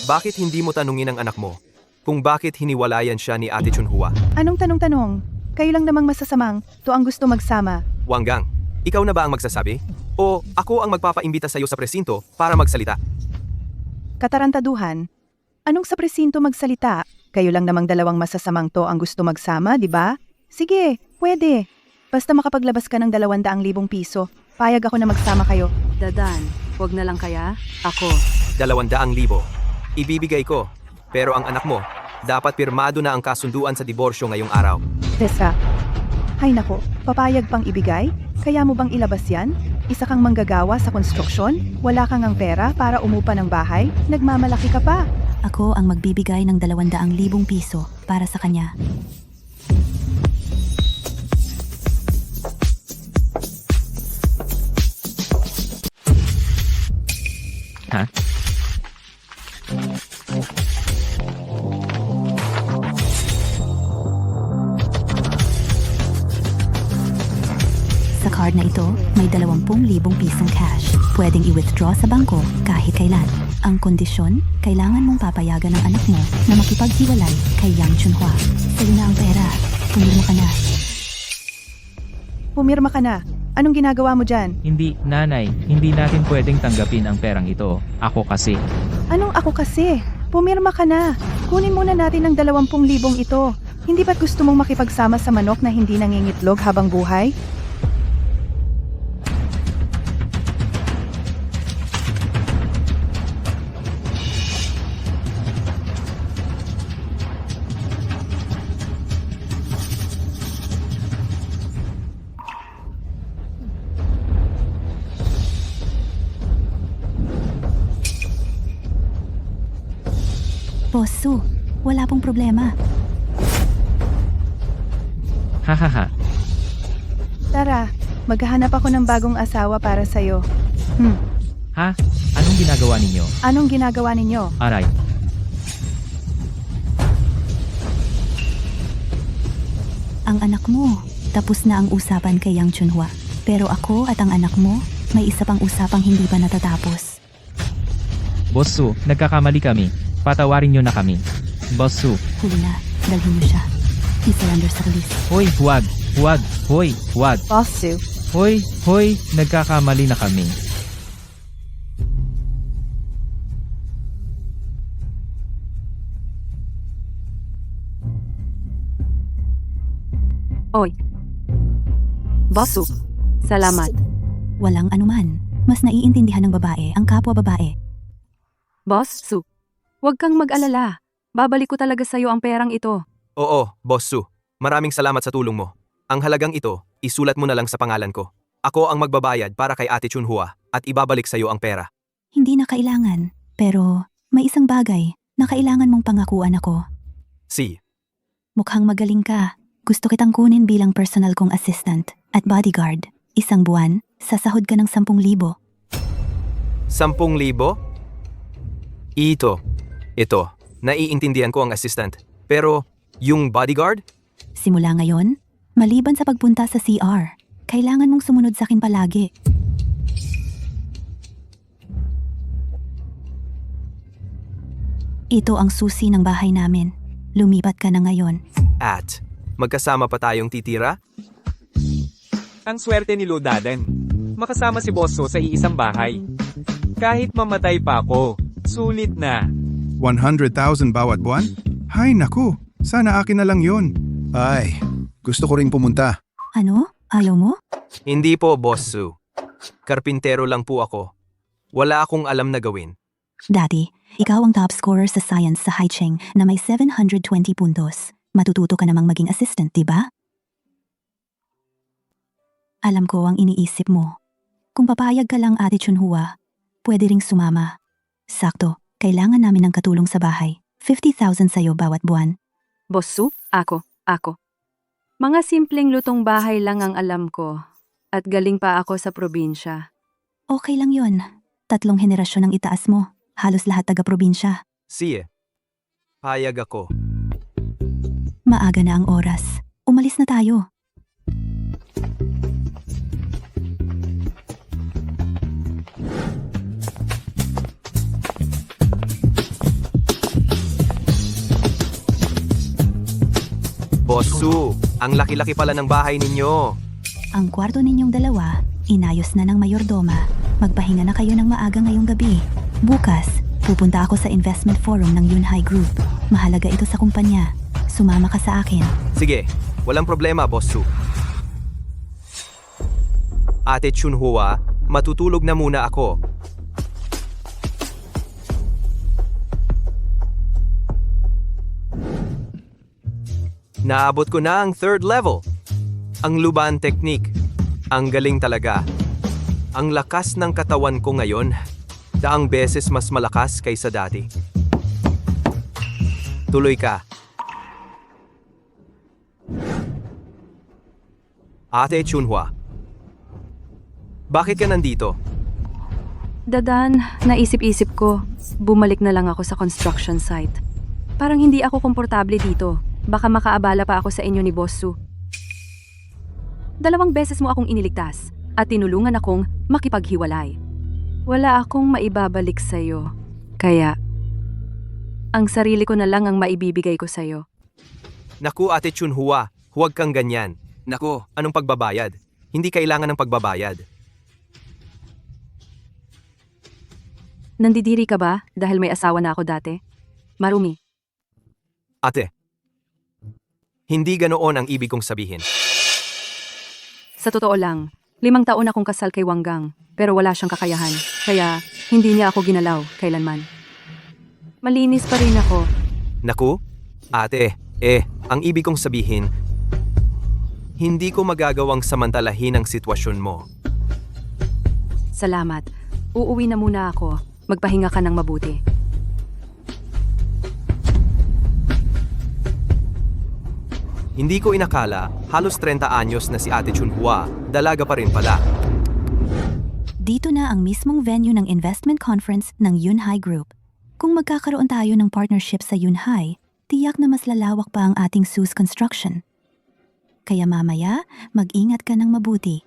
Bakit hindi mo tanungin ang anak mo kung bakit hiniwalayan siya ni Ate Chunhua? Anong tanong-tanong? Kayo lang namang masasamang, to ang gusto magsama. Wanggang, ikaw na ba ang magsasabi? O ako ang magpapaimbita sa iyo sa presinto para magsalita? Katarantaduhan. Anong sa presinto magsalita? Kayo lang namang dalawang masasamang to ang gusto magsama, di ba? Sige, pwede. Basta makapaglabas ka ng 200,000 piso, payag ako na magsama kayo. Dadan, huwag na lang kaya? Ako. 200,000. Ibibigay ko. Pero ang anak mo, dapat pirmado na ang kasunduan sa diborsyo ngayong araw. Tessa, hay nako, papayag pang ibigay? Kaya mo bang ilabas yan? Isa kang manggagawa sa konstruksyon? Wala kang ang pera para umupa ng bahay? Nagmamalaki ka pa. Ako ang magbibigay ng 200,000 piso para sa kanya. Ha? Sa card na ito, may 20,000 pisong cash. Pwedeng i-withdraw sa bangko kahit kailan. Ang kondisyon, kailangan mong papayagan ng anak mo na makipaghiwalay kay Yang Chunhua. Sa'yo na ang pera. Pumirma ka na. Pumirma ka na. Anong ginagawa mo dyan? Hindi, nanay. Hindi natin pwedeng tanggapin ang perang ito. Ako kasi. Anong ako kasi? Pumirma ka na. Kunin muna natin ang 20,000 ito. Hindi ba't gusto mong makipagsama sa manok na hindi nangingitlog habang buhay? Boss Su, wala pong problema. Hahaha. Tara, maghahanap ako ng bagong asawa para sa'yo. Ha? Anong ginagawa ninyo? Anong ginagawa ninyo? Aray. Ang anak mo, tapos na ang usapan kay Yang Chunhua. Pero ako at ang anak mo, may isa pang usapang hindi pa natatapos. Boss Su, nagkakamali kami. Patawarin nyo na kami. Boss Su. Huli na, dalhin mo siya. I-surrender sa police. Hoy, huwag. Huwag. Hoy, huwag. Boss Su. Hoy, hoy, nagkakamali na kami. Oy. Boss Su, salamat. Walang anuman. Mas naiintindihan ng babae ang kapwa babae. Boss Su, huwag kang mag-alala. Babalik ko talaga sa'yo ang perang ito. Oo, Boss Su. Maraming salamat sa tulong mo. Ang halagang ito, isulat mo na lang sa pangalan ko. Ako ang magbabayad para kay Ate Chunhua at ibabalik sa'yo ang pera. Hindi na kailangan, pero may isang bagay na kailangan mong pangakuan ako. Si, Mukhang magaling ka. Gusto kitang kunin bilang personal kong assistant at bodyguard. Isang buwan, sasahod ka ng 10,000. 10,000? Ito, naiintindihan ko ang assistant. Pero, yung bodyguard? Simula ngayon, maliban sa pagpunta sa CR, kailangan mong sumunod sa akin palagi. Ito ang susi ng bahay namin. Lumipat ka na ngayon. At, magkasama pa tayong titira? Ang swerte ni Ludadan. Makasama si Bosso sa iisang bahay. Kahit mamatay pa ako, sulit na. 100,000 bawat buwan? Hay naku, sana akin na lang yun. Ay, gusto ko ring pumunta. Ano? Ayaw mo? Hindi po, Boss Su. Karpintero lang po ako. Wala akong alam na gawin. Dati, ikaw ang top scorer sa science sa Haicheng na may 720 puntos. Matututo ka namang maging assistant, di ba? Alam ko ang iniisip mo. Kung papayag ka lang, Ate Chunhua, pwede ring sumama. Sakto, kailangan namin ng katulong sa bahay. 50,000 sa'yo bawat buwan. Boss Su, ako. Mga simpleng lutong bahay lang ang alam ko. At galing pa ako sa probinsya. Okay lang yon. 3 henerasyon ang itaas mo. Halos lahat taga-probinsya. Si, payag ako. Maaga na ang oras. Umalis na tayo. Boss Su, ang laki-laki pala ng bahay ninyo. Ang kwarto ninyong dalawa, inayos na ng mayordoma. Magpahinga na kayo ng maaga ngayong gabi. Bukas, pupunta ako sa investment forum ng Yunhai Group. Mahalaga ito sa kumpanya. Sumama ka sa akin. Sige, walang problema, Boss Su. Ate Chunhua, matutulog na muna ako. Naabot ko na ang 3rd level. Ang Luban technique. Ang galing talaga. Ang lakas ng katawan ko ngayon, daang beses mas malakas kaysa dati. Tuloy ka. Ate Chunhua, bakit ka nandito? Dadan, naisip-isip ko, bumalik na lang ako sa construction site. Parang hindi ako komportable dito. Baka makaabala pa ako sa inyo ni Boss Su. 2 beses mo akong iniligtas at tinulungan akong makipaghiwalay. Wala akong maibabalik sa'yo. Kaya, ang sarili ko na lang ang maibibigay ko sa'yo. Naku, Ate Chunhua, huwag kang ganyan. Naku, anong pagbabayad? Hindi kailangan ng pagbabayad. Nandidiri ka ba dahil may asawa na ako dati? Marumi. Ate, hindi ganoon ang ibig kong sabihin. Sa totoo lang, 5 taon akong kasal kay Wanggang, pero wala siyang kakayahan. Kaya, hindi niya ako ginalaw kailanman. Malinis pa rin ako. Naku, ate, ang ibig kong sabihin, hindi ko magagawang samantalahin ang sitwasyon mo. Salamat. Uuwi na muna ako. Magpahinga ka ng mabuti. Hindi ko inakala, halos 30 anyos na si Ate Chunhua, dalaga pa rin pala. Dito na ang mismong venue ng investment conference ng Yunhai Group. Kung magkakaroon tayo ng partnership sa Yunhai, tiyak na mas lalawak pa ang ating SUS construction. Kaya mamaya, mag-ingat ka ng mabuti.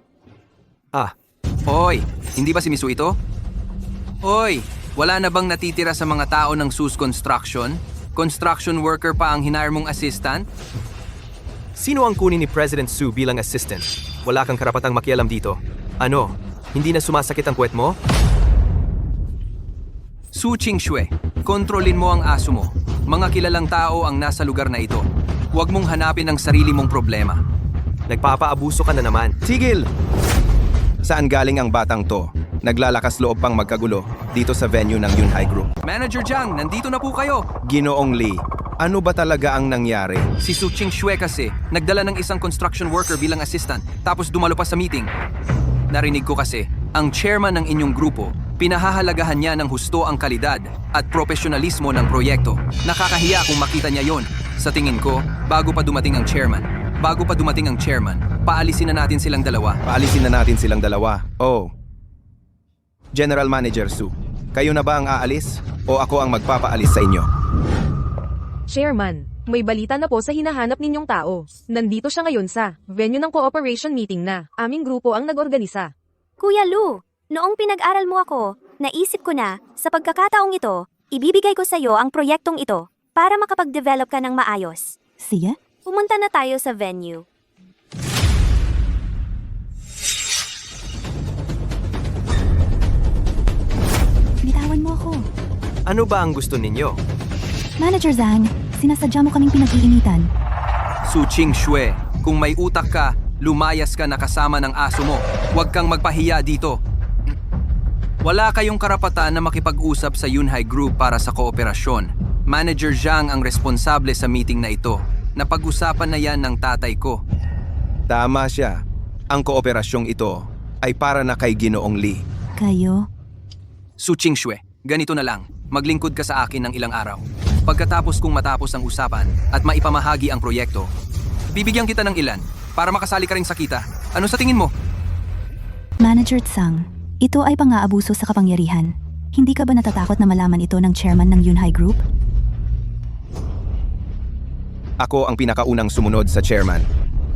Hoy, hindi ba si Misu ito? Hoy, wala na bang natitira sa mga tao ng SUS Construction? Construction worker pa ang hinire mong assistant? Sino ang kunin ni President Su bilang assistant? Wala kang karapatang makialam dito. Ano, hindi na sumasakit ang puwet mo? Su Qingxue, kontrolin mo ang aso mo. Mga kilalang tao ang nasa lugar na ito. Huwag mong hanapin ang sarili mong problema. Nagpapaabuso ka na naman. Tigil! Saan galing ang batang to? Naglalakas loob pang magkagulo dito sa venue ng Yunhai Group. Manager Jiang, nandito na po kayo. Ginoong Lee, ano ba talaga ang nangyari? Si Su Qingxue kasi, nagdala ng isang construction worker bilang assistant, tapos dumalo pa sa meeting. Narinig ko kasi, ang chairman ng inyong grupo, pinahahalagahan niya ng husto ang kalidad at profesionalismo ng proyekto. Nakakahiya kung makita niya yon. Sa tingin ko, bago pa dumating ang chairman, paalisin na natin silang dalawa. Paalisin na natin silang dalawa. Oh. General Manager Su, kayo na ba ang aalis? O ako ang magpapaalis sa inyo? Chairman, may balita na po sa hinahanap ninyong tao. Nandito siya ngayon sa venue ng cooperation meeting na aming grupo ang nag-organisa. Kuya Lu, noong pinag-aral mo ako, naisip ko na, sa pagkakataong ito, ibibigay ko sa iyo ang proyektong ito para makapag-develop ka ng maayos. Sige? Pumunta na tayo sa venue. Bitawan mo ako. Ano ba ang gusto ninyo? Manager Zhang, sinasadya mo kaming pinag-iinitan. Su Ching Shue, kung may utak ka, lumayas ka na kasama ng aso mo. Huwag kang magpahiya dito. Wala kayong karapatan na makipag-usap sa Yunhai Group para sa kooperasyon. Manager Zhang ang responsable sa meeting na ito. Napag-usapan na yan ng tatay ko. Tama siya. Ang kooperasyong ito ay para na kay Ginoong Lee. Kayo? Su Ching Shue, ganito na lang. Maglingkod ka sa akin ng ilang araw. Pagkatapos kung matapos ang usapan at maipamahagi ang proyekto, bibigyan kita ng ilan para makasali ka rin sa kita. Ano sa tingin mo? Manager Tsang, ito ay pang-aabuso sa kapangyarihan. Hindi ka ba natatakot na malaman ito ng chairman ng Yunhai Group? Ako ang pinakaunang sumunod sa chairman.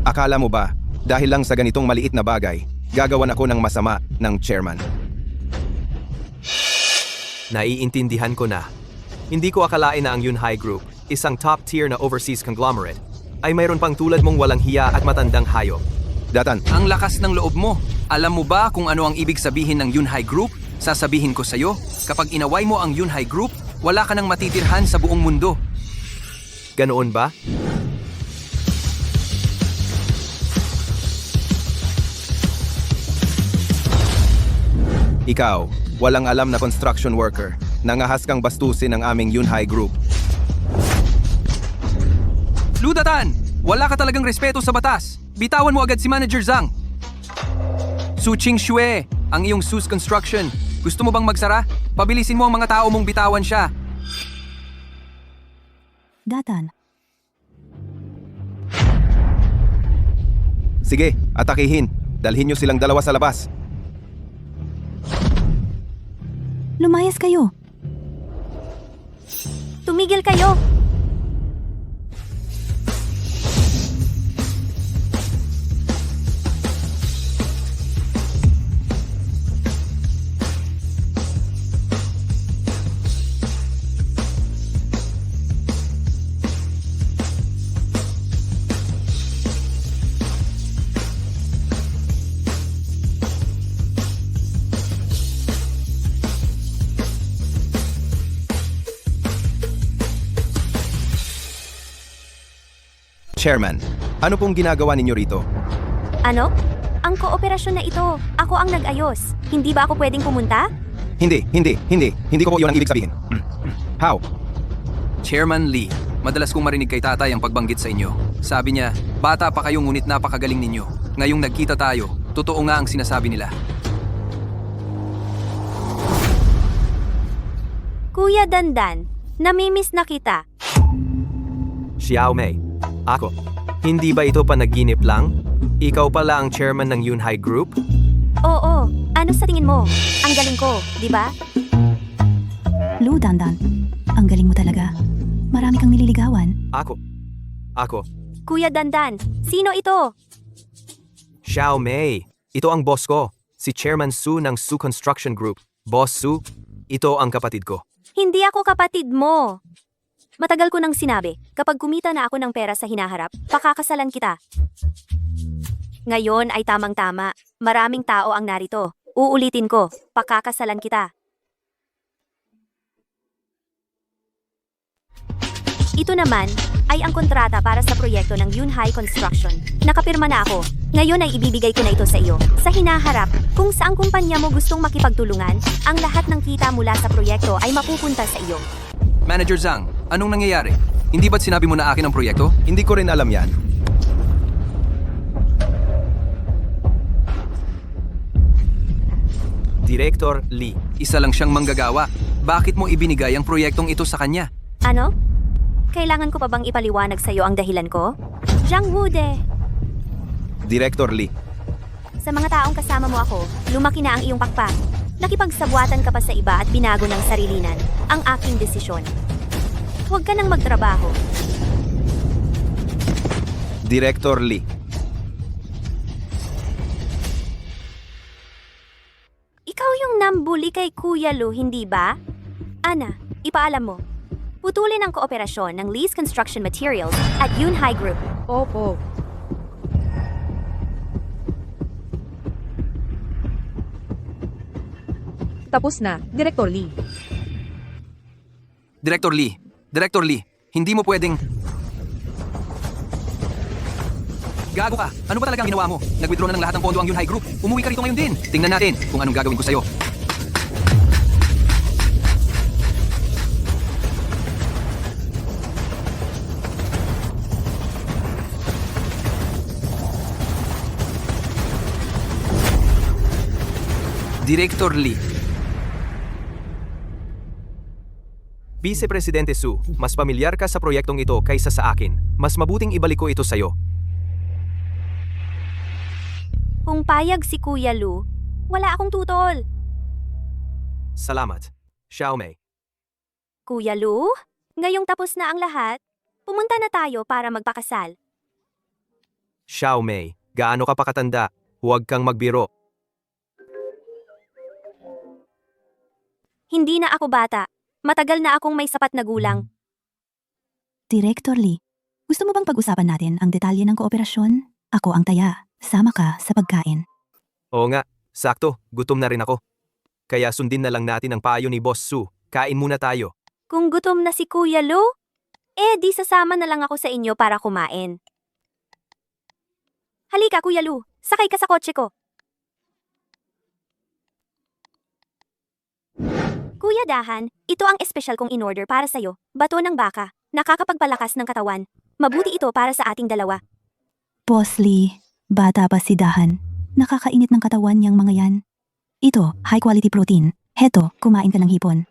Akala mo ba, dahil lang sa ganitong maliit na bagay, gagawan ako ng masama ng chairman? Naiintindihan ko na. Hindi ko akalain na ang Yunhai Group, isang top-tier na overseas conglomerate, ay mayroon pang tulad mong walang hiya at matandang hayop. Datan, Ang lakas ng loob mo. Alam mo ba kung ano ang ibig sabihin ng Yunhai Group? Sasabihin ko sa'yo, kapag inaway mo ang Yunhai Group, wala ka nang matitirhan sa buong mundo. Ganoon ba? ikaw, walang alam na construction worker, nangahas kang bastusin ng aming Yunhai Group. Ludatan! Wala ka talagang respeto sa batas. Bitawan mo agad si Manager Zhang. Su Ching Shue, ang iyong Sus Construction. Gusto mo bang magsara? Pabilisin mo ang mga tao mong bitawan siya. Datan, Sige, atakihin. Dalhin niyo silang dalawa sa labas. lumayas kayo. Tumigil kayo! Chairman, ano pong ginagawa ninyo rito? Ano? Ang kooperasyon na ito, ako ang nag-ayos. Hindi ba ako pwedeng pumunta? Hindi ko po yun ang ibig sabihin. How? Chairman Lee, madalas kong marinig kay tatay ang pagbanggit sa inyo. Sabi niya, bata pa kayo ngunit napakagaling ninyo. Ngayong nagkita tayo, totoo nga ang sinasabi nila. Kuya Dandan, namimiss na kita. Xiao Mei. Ako. Hindi ba ito panaginip lang? Ikaw pala ang chairman ng Yunhai Group? Oo, ano sa tingin mo? Ang galing ko, di ba? Lu Dandan, ang galing mo talaga. Marami kang nililigawan. Ako. Kuya Dandan, sino ito? Xiao Mei. Ito ang boss ko. Si Chairman Su ng Su Construction Group. Boss Su, ito ang kapatid ko. Hindi ako kapatid mo. Matagal ko nang sinabi, kapag kumita na ako ng pera sa hinaharap, pakakasalan kita. Ngayon ay tamang-tama. Maraming tao ang narito. Uulitin ko, pakakasalan kita. Ito naman ay ang kontrata para sa proyekto ng Yunhai Construction. Nakapirma na ako. Ngayon ay ibibigay ko na ito sa iyo. Sa hinaharap, kung saang kumpanya mo gustong makipagtulungan, ang lahat ng kita mula sa proyekto ay mapupunta sa iyo. Manager Zhang, anong nangyayari? Hindi ba't sinabi mo na akin ang proyekto? Hindi ko rin alam yan. Director Lee. Isa lang siyang manggagawa. Bakit mo ibinigay ang proyektong ito sa kanya? Ano? Kailangan ko pa bang ipaliwanag sa'yo ang dahilan ko? Jiang Wude, Director Lee, sa mga taong kasama mo ako, lumaki na ang iyong pakpak. Nakipagsabwatan ka pa sa iba at binago ng sarilinan ang aking desisyon. Huwag ka nang magtrabaho. Director Lee, Ikaw yung nambuli kay Kuya Lu, hindi ba? Ana, ipaalam mo. Putulin ang kooperasyon ng Lee's Construction Materials at Yunhai Group. Opo. Tapos na, Director Lee. Director Lee, hindi mo pwedeng... Gago ka! Ano ba talagang ginawa mo? Nag-withdraw na ng lahat ng pondo ang Yunhai Group. Umuwi ka rito ngayon din. Tingnan natin kung anong gagawin ko sa'yo. Director Lee, Vice Presidente Su, mas pamilyar ka sa proyektong ito kaysa sa akin. Mas mabuting ibalik ko ito sa'yo. Kung payag si Kuya Lu, wala akong tutol. Salamat. Xiaomei. Kuya Lu, ngayong tapos na ang lahat, pumunta na tayo para magpakasal. Xiaomei, gaano ka pa katanda? Huwag kang magbiro. Hindi na ako bata. Matagal na akong may sapat na gulang. Director Lee, gusto mo bang pag-usapan natin ang detalye ng kooperasyon? Ako ang taya. Sama ka sa pagkain. Oo nga, sakto, gutom na rin ako. Kaya sundin na lang natin ang payo ni Boss Su. Kain muna tayo. Kung gutom na si Kuya Lu, di sasama na lang ako sa inyo para kumain. Halika, Kuya Lu. Sakay ka sa kotse ko. Kuya Dahan, ito ang espesyal kong in-order para sa'yo. Bato ng baka. Nakakapagpalakas ng katawan. Mabuti ito para sa ating dalawa. Boss Lee, bata pa si Dahan. Nakakainit ng katawan niyang mga yan. Ito, high quality protein. Heto, kumain ka ng hipon.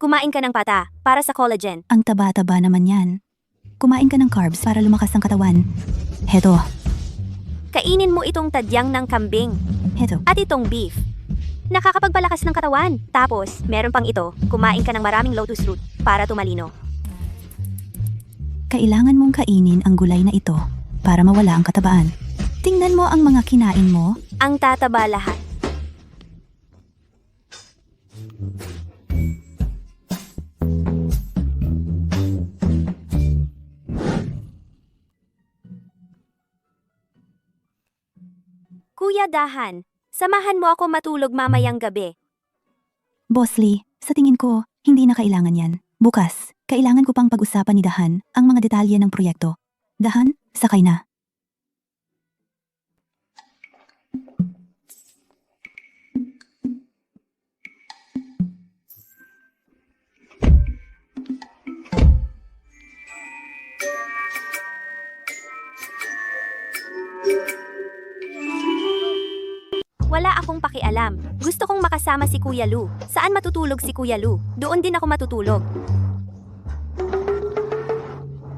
Kumain ka ng pata para sa collagen. Ang taba-taba naman yan. Kumain ka ng carbs para lumakas ang katawan. Heto, Kainin mo itong tadyang ng kambing. heto. At itong beef. Nakakapagpalakas ng katawan. Tapos, meron pang ito. Kumain ka ng maraming lotus root para tumalino. Kailangan mong kainin ang gulay na ito para mawala ang katabaan. Tingnan mo ang mga kinain mo. Ang tataba lahat. Kuya Dahan, samahan mo ako matulog mamayang gabi. Boss Lee, sa tingin ko, hindi na kailangan yan. Bukas, kailangan ko pang pag-usapan ni Dahan ang mga detalye ng proyekto. Dahan, sakay na. Wala akong pakialam. Gusto kong makasama si Kuya Lu. Saan matutulog si Kuya Lu? Doon din ako matutulog.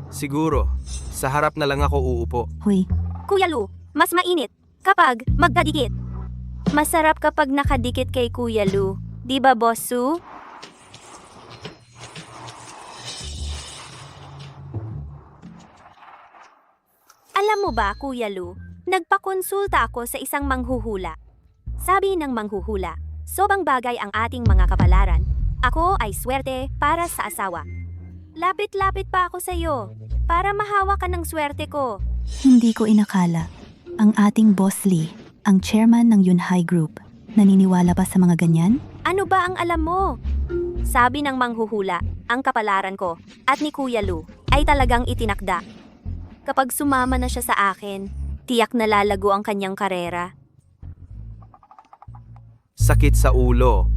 Siguro, sa harap na lang ako uupo. Huy, Kuya Lu, mas mainit kapag magkadikit. Masarap kapag nakadikit kay Kuya Lu. Di ba, Boss Su? Alam mo ba, Kuya Lu, nagpakonsulta ako sa isang manghuhula. Sabi ng manghuhula, sobang bagay ang ating mga kapalaran. Ako ay swerte para sa asawa. Lapit-lapit pa ako sa iyo para mahawa ka ng swerte ko. hindi ko inakala. Ang ating Boss Lee, ang chairman ng Yunhai Group, naniniwala pa sa mga ganyan? Ano ba ang alam mo? Sabi ng manghuhula, ang kapalaran ko at ni Kuya Lu ay talagang itinakda. Kapag sumama na siya sa akin, tiyak na lalago ang kanyang karera. Sakit sa ulo.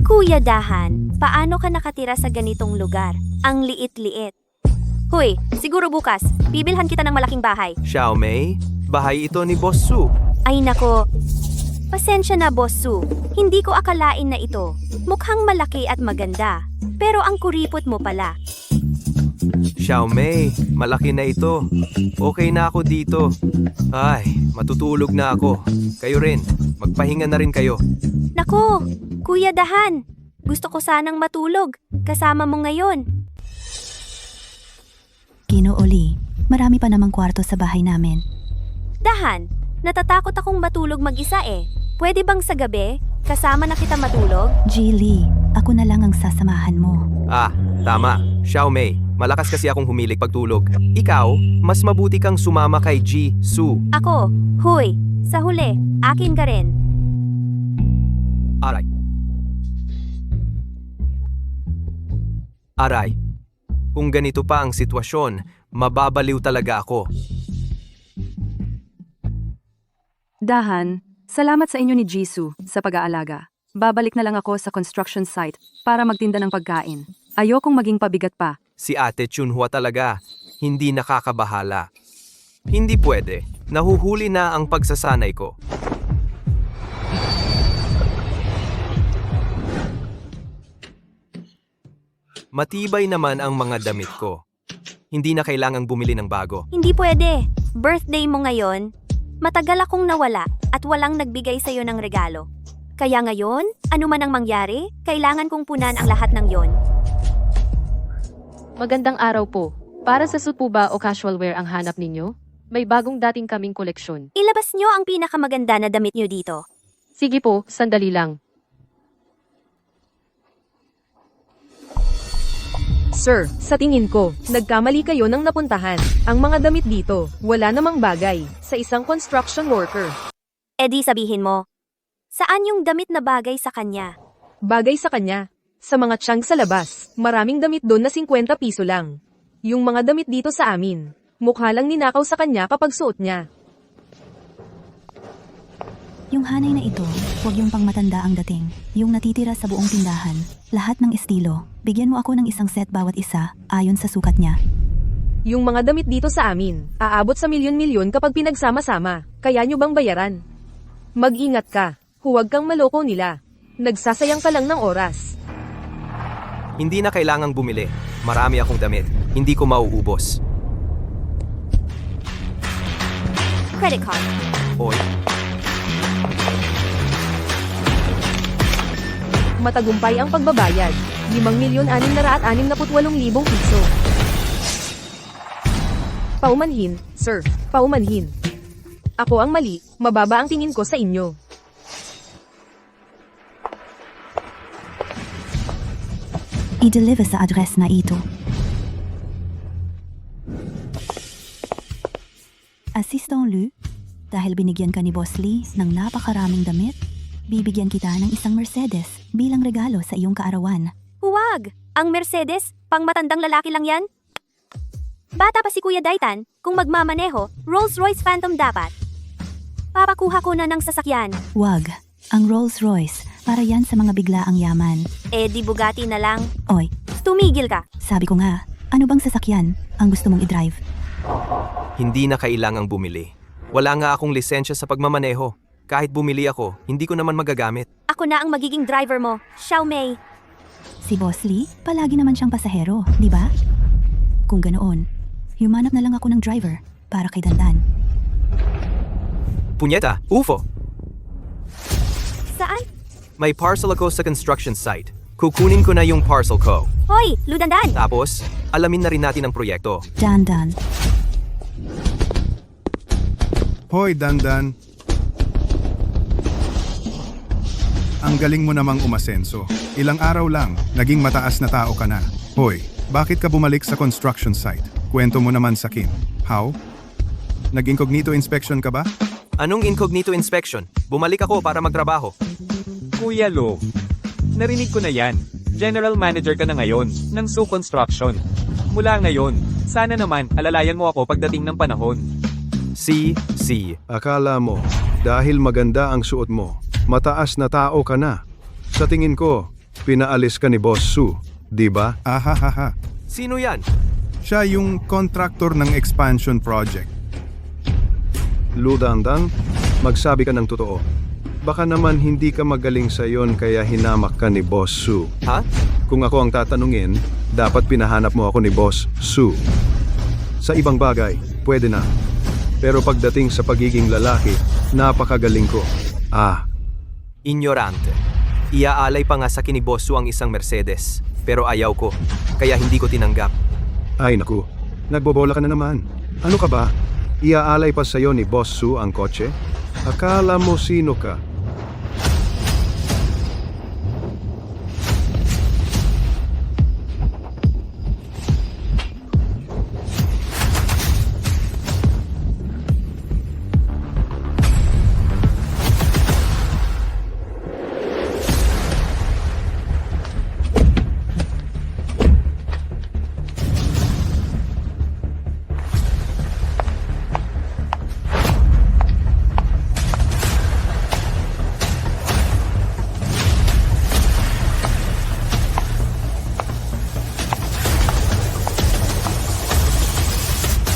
Kuya Dahan, paano ka nakatira sa ganitong lugar? Ang liit-liit. Huy, siguro bukas, bibilhan kita ng malaking bahay. Xiao Mei, bahay ito ni Boss Su. Ay nako, pasensya na Boss Su. Hindi ko akalain na ito. Mukhang malaki at maganda. Pero ang kuripot mo pala. Xiao Mei, malaki na ito. Okay na ako dito. Ay, matutulog na ako. Kayo rin, magpahinga na rin kayo. Nako, Kuya Dahan, gusto ko sanang matulog. Kasama mo ngayon. Ginooli, marami pa namang kwarto sa bahay namin. Dahan, natatakot akong matulog mag-isa eh. Pwede bang sa gabi, kasama na kita matulog? Jilly, ako na lang ang sasamahan mo. Ah, tama. Xiao Mei, malakas kasi akong humilig pagtulog. Ikaw, mas mabuti kang sumama kay Ji Su. Ako, huy, sa huli, akin ka rin. Aray. Aray. Kung ganito pa ang sitwasyon, mababaliw talaga ako. Dahan, salamat sa inyo ni Jisoo sa pag-aalaga. Babalik na lang ako sa construction site para magtinda ng pagkain. Ayokong maging pabigat pa. Si Ate Chunhua talaga, hindi nakakabahala. Hindi pwede, nahuhuli na ang pagsasanay ko. Matibay naman ang mga damit ko. Hindi na kailangang bumili ng bago. Hindi pwede. Birthday mo ngayon. Matagal akong nawala at walang nagbigay sa'yo ng regalo. Kaya ngayon, ano man ang mangyari, kailangan kong punan ang lahat ng yon. Magandang araw po. Para sa suit po ba o casual wear ang hanap ninyo? May bagong dating kaming koleksyon. Ilabas nyo ang pinakamaganda na damit nyo dito. Sige po, sandali lang. Sir, sa tingin ko, nagkamali kayo ng napuntahan. Ang mga damit dito, wala namang bagay sa isang construction worker. E di sabihin mo, saan yung damit na bagay sa kanya? Bagay sa kanya. Sa mga tiyang sa labas, maraming damit doon na 50 piso lang. Yung mga damit dito sa amin, mukha lang ninakaw sa kanya kapag suot niya. Yung hanay na ito, huwag yung pangmatanda ang dating. Yung natitira sa buong tindahan. Lahat ng estilo. Bigyan mo ako ng isang set bawat isa, ayon sa sukat niya. Yung mga damit dito sa amin, aabot sa milyon-milyon kapag pinagsama-sama. Kaya nyo bang bayaran? Mag-ingat ka. Huwag kang maloko nila. Nagsasayang ka lang ng oras. Hindi na kailangang bumili. Marami akong damit. Hindi ko mauubos. Credit card. Oy, Matagumpay ang pagbabayad. 5,668,000 piso. Paumanhin, sir. Paumanhin. Ako ang mali. Mababa ang tingin ko sa inyo. I-deliver sa address na ito. Assistant Lu, dahil binigyan ka ni Boss Lee ng napakaraming damit, bibigyan kita ng isang Mercedes bilang regalo sa iyong kaarawan. Huwag! Ang Mercedes, pang matandang lalaki lang yan? Bata pa si Kuya Daitan, kung magmamaneho, Rolls-Royce Phantom dapat. Papakuha ko na ng sasakyan. Wag, ang Rolls-Royce, para yan sa mga biglaang yaman. Eh di Bugatti na lang. Oy, Tumigil ka. sabi ko nga, ano bang sasakyan ang gusto mong i-drive? hindi na kailangang bumili. Wala nga akong lisensya sa pagmamaneho. Kahit bumili ako, hindi ko naman magagamit. Ako na ang magiging driver mo, Xiao Mei. Si Boss Lee, palagi naman siyang pasahero, di ba? Kung ganoon, humanap na lang ako ng driver para kay Dandan. Punyeta, UFO! Saan? May parcel ako sa construction site. Kukunin ko na yung parcel ko. Hoy, Ludandan! Tapos, alamin na rin natin ang proyekto. Dandan, Hoy, Dandan. Ang galing mo namang umasenso. Ilang araw lang, naging mataas na tao ka na. Hoy, bakit ka bumalik sa construction site? Kwento mo naman sa Kim. How? Nag-incognito inspection ka ba? Anong incognito inspection? Bumalik ako para magtrabaho. Kuya Lo, narinig ko na yan. General Manager ka na ngayon, ng Su Construction. Mula ngayon, sana naman alalayan mo ako pagdating ng panahon. Si. Akala mo, dahil maganda ang suot mo, mataas na tao ka na. Sa tingin ko, Pinaalis ka ni Boss Su, di ba? Ahahaha. Sino yan? Siya yung contractor ng expansion project. Lu Dandang, magsabi ka ng totoo. Baka naman hindi ka magaling sa yon kaya hinamak ka ni Boss Su. Ha? Kung ako ang tatanungin, dapat pinahanap mo ako ni Boss Su. Sa ibang bagay, pwede na. Pero pagdating sa pagiging lalaki, napakagaling ko. Ignorante. Iaalay pa nga sa ni Boss Su ang isang Mercedes. Pero ayaw ko. Kaya hindi ko tinanggap. Ay naku, nagbobola ka na naman. Ano ka ba? Iaalay pa sa'yo ni Boss Su ang kotse? Akala mo sino ka?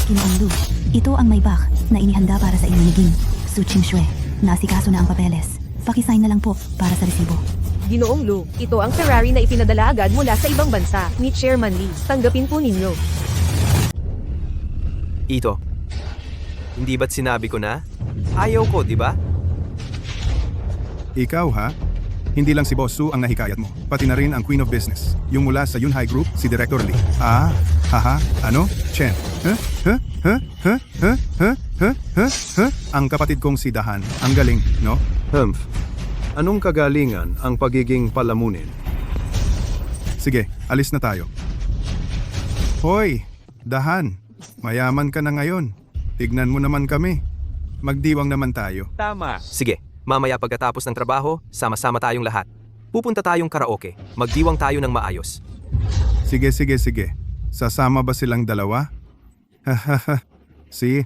Ginoong Lu, ito ang may bak na inihanda para sa inyo ni Ging, Su Qingxue. Naasikaso na ang papeles. Pakisign na lang po para sa resibo. Ginoong Lu, ito ang Ferrari na ipinadala agad mula sa ibang bansa ni Chairman Lee. Tanggapin po ninyo. Ito. Hindi ba't sinabi ko na? Ayaw ko, di ba? Ikaw ha? Hindi lang si Boss Su ang nahikayat mo, pati na rin ang Queen of Business, yung mula sa Yunhai Group, si Director Lee. Ano? Chen? Ang kapatid kong si Dahan, ang galing, no? Humph. Anong kagalingan ang pagiging palamunin? Sige, alis na tayo. Hoy, Dahan, mayaman ka na ngayon. Tignan mo naman kami. Magdiwang naman tayo. Tama. Sige, mamaya pagkatapos ng trabaho, sama-sama tayong lahat. Pupunta tayong karaoke. Magdiwang tayo ng maayos. Sige. Sasama ba silang dalawa? Hahaha. Si?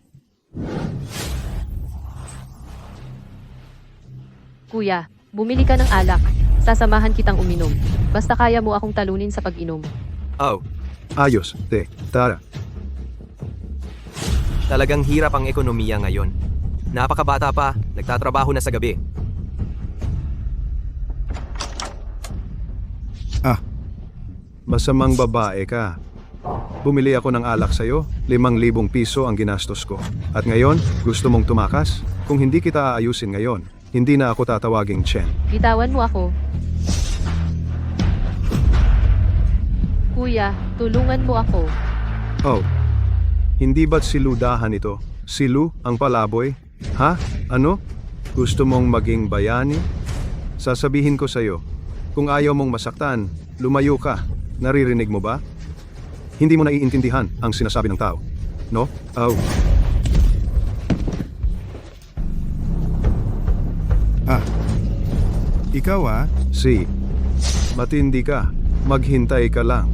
Kuya, bumili ka ng alak. Sasamahan kitang uminom. Basta kaya mo akong talunin sa pag-inom. Oh, Ayos, tara. talagang hirap ang ekonomiya ngayon. Napakabata pa, nagtatrabaho na sa gabi. Masamang babae ka. Bumili ako ng alak sa'yo, 5,000 piso ang ginastos ko. At ngayon, gusto mong tumakas? Kung hindi kita aayusin ngayon, hindi na ako tatawaging Chen. Bitawan mo ako. Kuya, tulungan mo ako. Oh, hindi ba't si Lu Dahan ito? Si Lu ang palaboy? Ha? Ano? Gusto mong maging bayani? Sasabihin ko sa'yo, kung ayaw mong masaktan, lumayo ka. Naririnig mo ba? Hindi mo naiintindihan ang sinasabi ng tao. No? Oh. Ikaw Si. Matindi ka. Maghintay ka lang.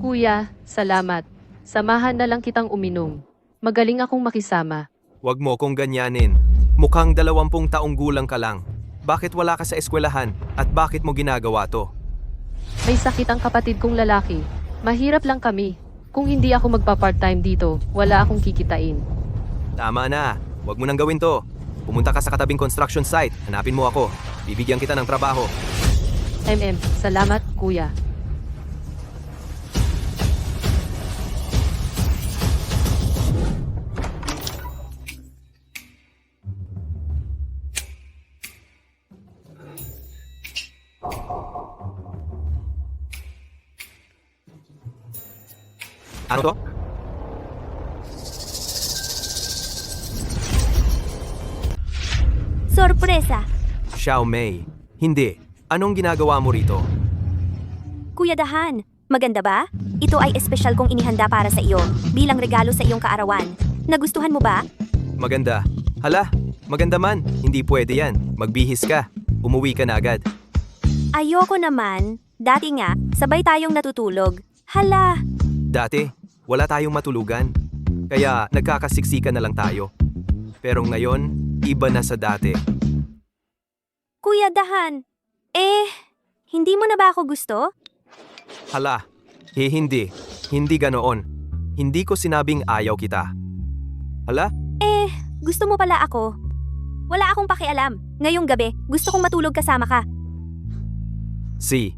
Kuya, salamat. Samahan na lang kitang uminom. Magaling akong makisama. Huwag mo kong ganyanin. Mukhang 20 taong gulang ka lang. Bakit wala ka sa eskwelahan? At bakit mo ginagawa to? May sakit ang kapatid kong lalaki. Mahirap lang kami. Kung hindi ako magpa-part-time dito, wala akong kikitain. Tama na. Huwag mo nang gawin to. Pumunta ka sa katabing construction site. Hanapin mo ako. Bibigyan kita ng trabaho. Salamat, kuya. Ano to? Sorpresa! Xiao Mei. Hindi. Anong ginagawa mo rito? Kuya Dahan, maganda ba? Ito ay espesyal kong inihanda para sa iyo, bilang regalo sa iyong kaarawan. Nagustuhan mo ba? Maganda. Hala, maganda man. Hindi pwede yan. Magbihis ka. Umuwi ka na agad. Ayoko naman. Dati nga, sabay tayong natutulog. Hala! Dati, wala tayong matulugan. Kaya nagkakasiksikan na lang tayo. Pero ngayon, iba na sa dati. Kuya Dahan, hindi mo na ba ako gusto? Hala, hindi. Hindi ganoon. Hindi ko sinabing ayaw kita. Hala, Gusto mo pala ako. Wala akong pakialam. Ngayong gabi, gusto kong matulog kasama ka. si.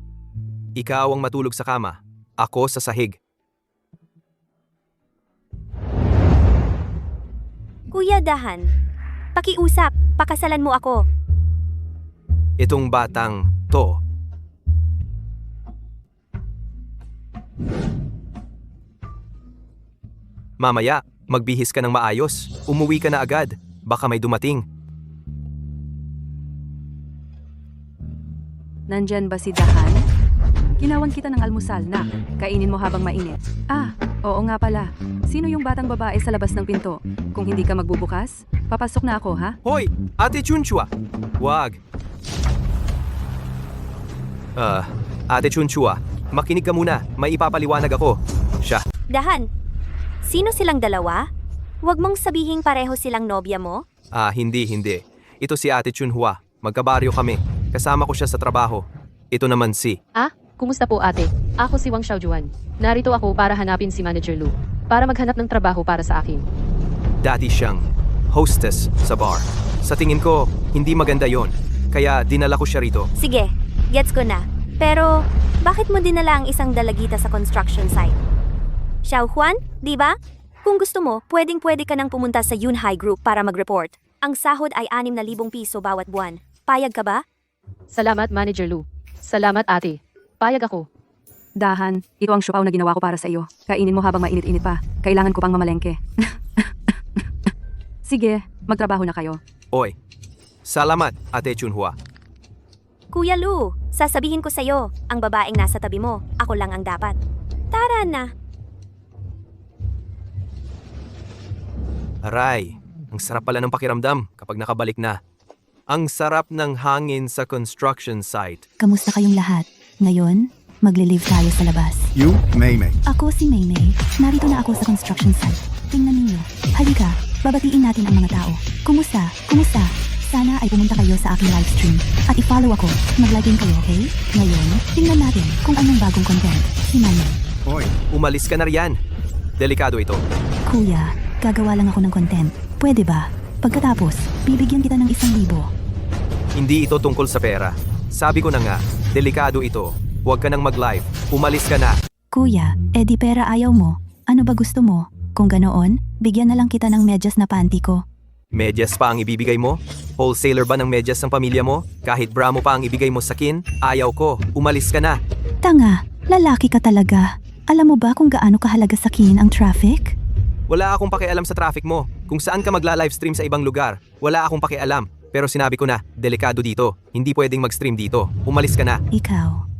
Ikaw ang matulog sa kama. Ako sa sahig. Kuya Dahan, pakiusap, pakasalan mo ako. Itong batang to. Mamaya, magbihis ka ng maayos. Umuwi ka na agad. Baka may dumating. Nandyan ba si Dahan? Ginawan kita ng almusal na. Kainin mo habang mainit. Oo nga pala. Sino yung batang babae sa labas ng pinto? Kung hindi ka magbubukas, papasok na ako ha? Hoy! Ate Chunchua! Wag! Ate Chunchua, makinig ka muna. May ipapaliwanag ako. Siya. Dahan, sino silang dalawa? Huwag mong sabihing pareho silang nobya mo? Hindi. Ito si Ate Chunhua. Magkabaryo kami. Kasama ko siya sa trabaho. Ito naman si... Kumusta po ate? Ako si Wang Xiaojuan. Narito ako para hanapin si Manager Lu. Para maghanap ng trabaho para sa akin. Dati siyang hostess sa bar. Sa tingin ko, hindi maganda yon. Kaya dinala ko siya rito. Sige, gets ko na. Pero, bakit mo dinala ang isang dalagita sa construction site? Xiao Juan, di ba? Kung gusto mo, pwedeng-pwede ka nang pumunta sa Yunhai Group para mag-report. Ang sahod ay 6,000 piso bawat buwan. Payag ka ba? Salamat Manager Lu. Salamat ate. Payag ako. Dahan, ito ang siopaw na ginawa ko para sa iyo. Kainin mo habang mainit-init pa. Kailangan ko pang mamalengke. Sige, magtrabaho na kayo. Oy, salamat, Ate Chunhua. Kuya Lu, sasabihin ko sa'yo, ang babaeng nasa tabi mo, ako lang ang dapat. Tara na. Aray, ang sarap pala ng pakiramdam kapag nakabalik na. Ang sarap ng hangin sa construction site. Kamusta kayong lahat? Ngayon, magle-live tayo sa labas. You, Maymay. Ako si Maymay. Narito na ako sa construction site. Tingnan ninyo. Halika, babatiin natin ang mga tao. Kumusta? Sana ay pumunta kayo sa aking livestream. At i-follow ako. Mag-like din kayo, okay? Ngayon, tingnan natin kung anong bagong content. Si Maymay. Hoy, Umalis ka na riyan. Delikado ito. Kuya, gagawa lang ako ng content. Pwede ba? Pagkatapos, bibigyan kita ng 1,000. Hindi ito tungkol sa pera. Sabi ko na nga, delikado ito. Huwag ka nang mag-live. Umalis ka na. Kuya, di pera ayaw mo. Ano ba gusto mo? Kung ganoon, bigyan na lang kita ng medyas na panty ko. Medyas pa ang ibibigay mo? Wholesaler ba ng medyas ng pamilya mo? Kahit bra mo pa ang ibigay mo sa kin? Ayaw ko. Umalis ka na. Tanga, lalaki ka talaga. Alam mo ba kung gaano kahalaga sa kin ang traffic? Wala akong pakialam sa traffic mo. Kung saan ka magla-livestream sa ibang lugar. Wala akong pakialam. Pero sinabi ko na, delikado dito. Hindi pwedeng mag-stream dito. Umalis ka na. Ikaw.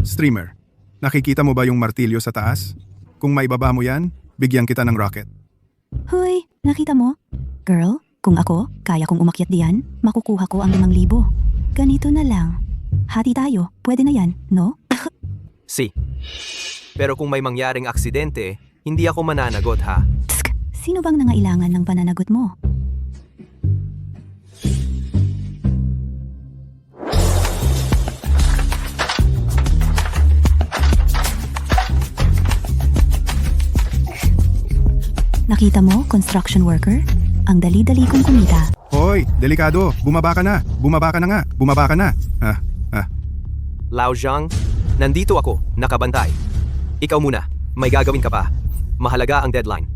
streamer. Nakikita mo ba yung martilyo sa taas? Kung maibaba mo yan, bigyan kita ng rocket. Hoy, nakita mo? Girl, kung ako, kaya kong umakyat diyan, makukuha ko ang 5,000. Ganito na lang. Hati tayo, pwede na yan, no? Si. Pero kung may mangyaring aksidente, hindi ako mananagot ha. Tsk, sino bang nangailangan ng pananagot mo? Nakita mo, construction worker? Ang dali-dali kong kumita. Hoy, delikado. Bumaba ka na. Bumaba ka na nga. Bumaba ka na. Lao Zhang, nandito ako, nakabantay. Ikaw muna, may gagawin ka pa. Mahalaga ang deadline.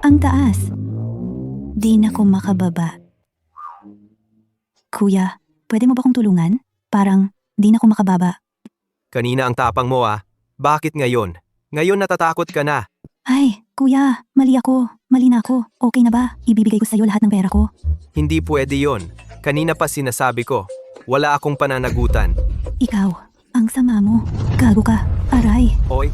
Ang taas. Di na ko makababa. Kuya, pwede mo ba kong tulungan? Parang di na ko makababa. Kanina ang tapang mo ah. Bakit ngayon? Ngayon natatakot ka na. Ay, kuya, mali ako. Mali na ako. Okay na ba? Ibibigay ko sa'yo lahat ng pera ko. Hindi pwede yon. Kanina pa sinasabi ko. Wala akong pananagutan. Ikaw, ang sama mo. Gago ka. Aray. Oy,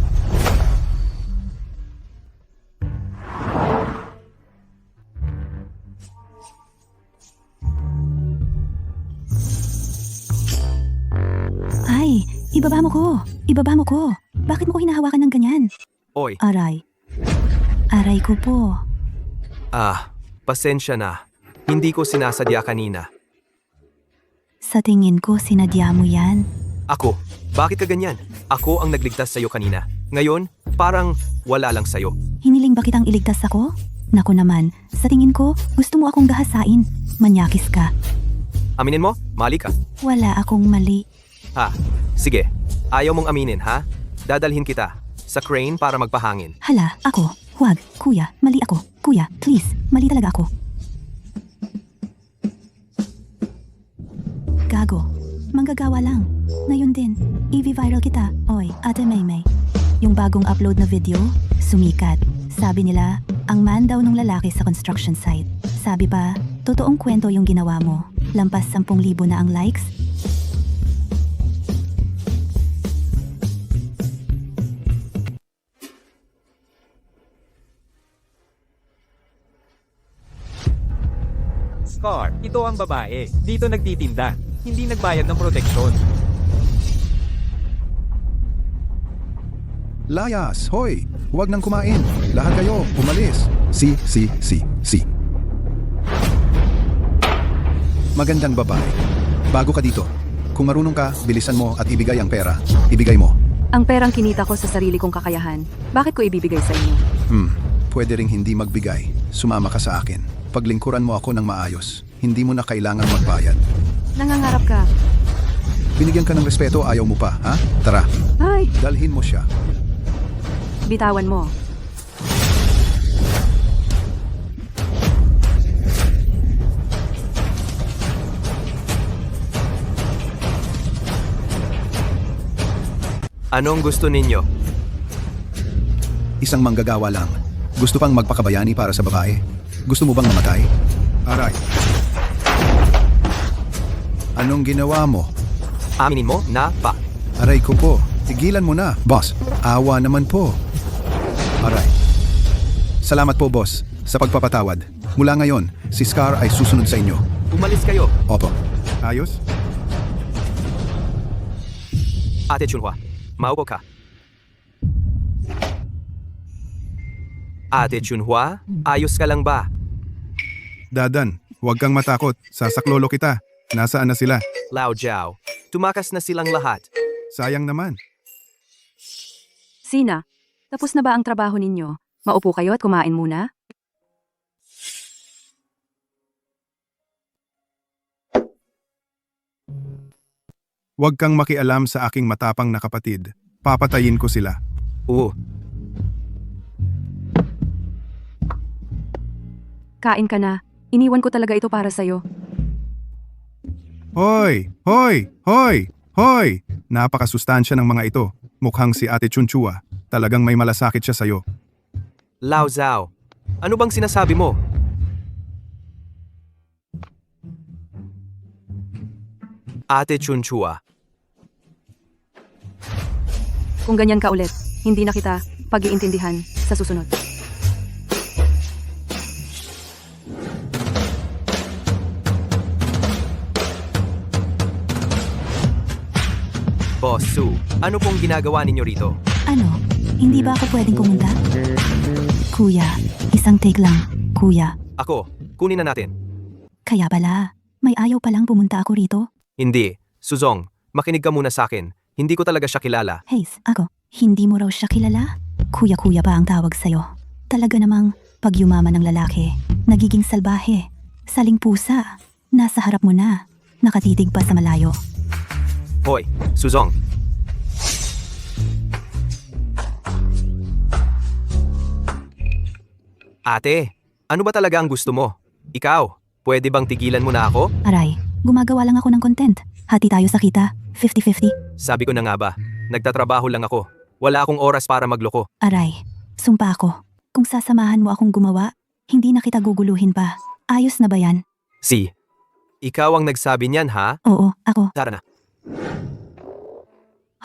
ko! Ibaba mo ko! Bakit mo ko hinahawakan ng ganyan? Oy, Aray. Aray ko po. pasensya na. Hindi ko sinasadya kanina. Sa tingin ko, sinadya mo yan. Ako, bakit ka ganyan? Ako ang nagligtas sa'yo kanina. Ngayon, parang wala lang sa'yo. Hiniling ba kitang iligtas ako? Naku naman, sa tingin ko, gusto mo akong gahasain. Manyakis ka. Aminin mo, mali ka. Wala akong mali. Sige. Ayaw mong aminin, ha? Dadalhin kita sa crane para magpahangin. Hala, ako. Huwag, kuya, mali ako. Kuya, please, mali talaga ako. Gago. Manggagawa lang. Ngayon din, i-viral kita. Oy, Ate Maymay. Yung bagong upload na video, sumikat. Sabi nila, ang man daw nung lalaki sa construction site. Sabi pa, totoong kwento yung ginawa mo. Lampas 10,000 na ang likes. Scar, ito ang babae. Dito nagtitinda. Hindi nagbayad ng proteksyon. Layas, hoy! Huwag nang kumain. Lahat kayo, umalis. Si. Magandang babae. Bago ka dito. Kung marunong ka, bilisan mo at ibigay ang pera. Ibigay mo. Ang perang kinita ko sa sarili kong kakayahan, bakit ko ibibigay sa inyo? Pwede ring hindi magbigay. Sumama ka sa akin. Paglingkuran mo ako ng maayos. Hindi mo na kailangan magbayad. Nangangarap ka. Binigyan ka ng respeto, ayaw mo pa, ha? Tara, Ay, dalhin mo siya. bitawan mo. Anong gusto ninyo? Isang manggagawa lang. Gusto pang magpakabayani para sa babae. Gusto mo bang mamatay? Aray. Anong ginawa mo? Aminin mo na pa. Aray ko po. Tigilan mo na. Boss, awa naman po. Aray. Salamat po, boss, sa pagpapatawad. Mula ngayon, si Scar ay susunod sa inyo. Umalis kayo. Opo. Ayos? Ate Chunhua, maupo ka. Ate Chunhua, ayos ka lang ba? Dadan, huwag kang matakot. Sasaklolo kita. Nasaan na sila? Lao Jiao, tumakas na silang lahat. Sayang naman. Sina, tapos na ba ang trabaho ninyo? Maupo kayo at kumain muna? Huwag kang makialam sa aking matapang na kapatid. Papatayin ko sila. Kain ka na. Iniwan ko talaga ito para sa'yo. Hoy! Hoy! Hoy! Hoy! Napakasustansya ng mga ito. Mukhang si Ate Chunchua. Talagang may malasakit siya sa'yo. Lao Zhao, ano bang sinasabi mo? Ate Chunchua, Kung ganyan ka ulit, hindi na kita pag-iintindihan sa susunod. Boss Su, ano pong ginagawa ninyo rito? Ano? Hindi ba ako pwedeng pumunta? Kuya, isang take lang. Kuya, Ako, kunin na natin. kaya pala, may ayaw palang pumunta ako rito? Hindi. Suzong, makinig ka muna sa akin. Hindi ko talaga siya kilala. Haze, ako, hindi mo raw siya kilala? Kuya-kuya ba ang tawag sa'yo? Talaga namang, pag yumaman ng lalaki, nagiging salbahe. Saling pusa. Nasa harap mo na. Nakatitig pa sa malayo. Hoy, Suzong. Ate, ano ba talaga ang gusto mo? Ikaw, pwede bang tigilan mo na ako? Aray, gumagawa lang ako ng content. Hati tayo sa kita. 50-50. Sabi ko na nga ba, nagtatrabaho lang ako. Wala akong oras para magloko. Aray, sumpa ako. Kung sasamahan mo akong gumawa, hindi na kita guguluhin pa. Ayos na ba yan? Si, ikaw ang nagsabi niyan ha? Oo, ako. Tara na.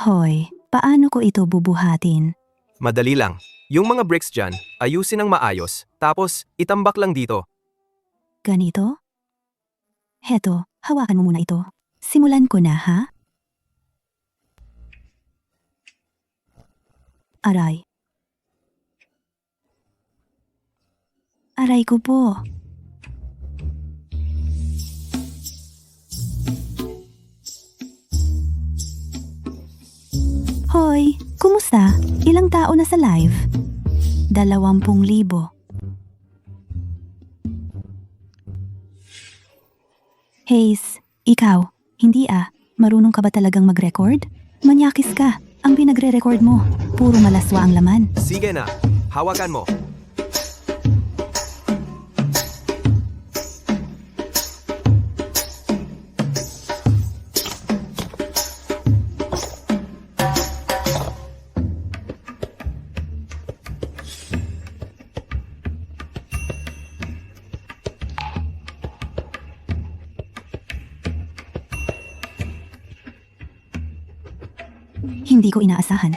Hoy, paano ko ito bubuhatin? Madali lang. Yung mga bricks dyan, ayusin ng maayos, tapos itambak lang dito. Ganito? Heto, hawakan mo muna ito. Simulan ko na, ha? Aray. Aray ko po. Hoy, kumusta? Ilang tao na sa live? 20,000. Haze, ikaw, hindi marunong ka ba talagang mag-record? Manyakis ka, ang pinagre-record mo. Puro malaswa ang laman. Sige na, hawakan mo. Hindi ko inaasahan.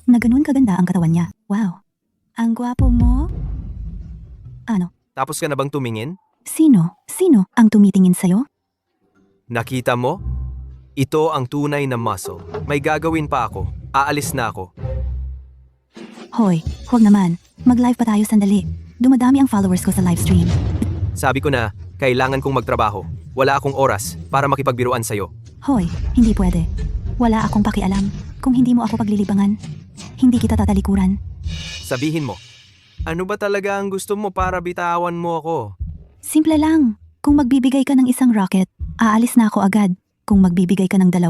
Na ganun kaganda ang katawan niya. Wow. Ang gwapo mo? Ano? Tapos ka na bang tumingin? Sino? Sino ang tumitingin sa'yo? Nakita mo? Ito ang tunay na muscle. May gagawin pa ako. Aalis na ako. Hoy, huwag naman. Mag-live pa tayo sandali. Dumadami ang followers ko sa livestream. Sabi ko na, kailangan kong magtrabaho. Wala akong oras para makipagbiruan sa'yo. Hoy, hindi pwede. Wala akong pakialam. Kung hindi mo ako paglilibangan, hindi kita tatalikuran. Sabihin mo, ano ba talaga ang gusto mo para bitawan mo ako? Simple lang. Kung magbibigay ka ng isang rocket, aalis na ako agad. Kung magbibigay ka ng 2,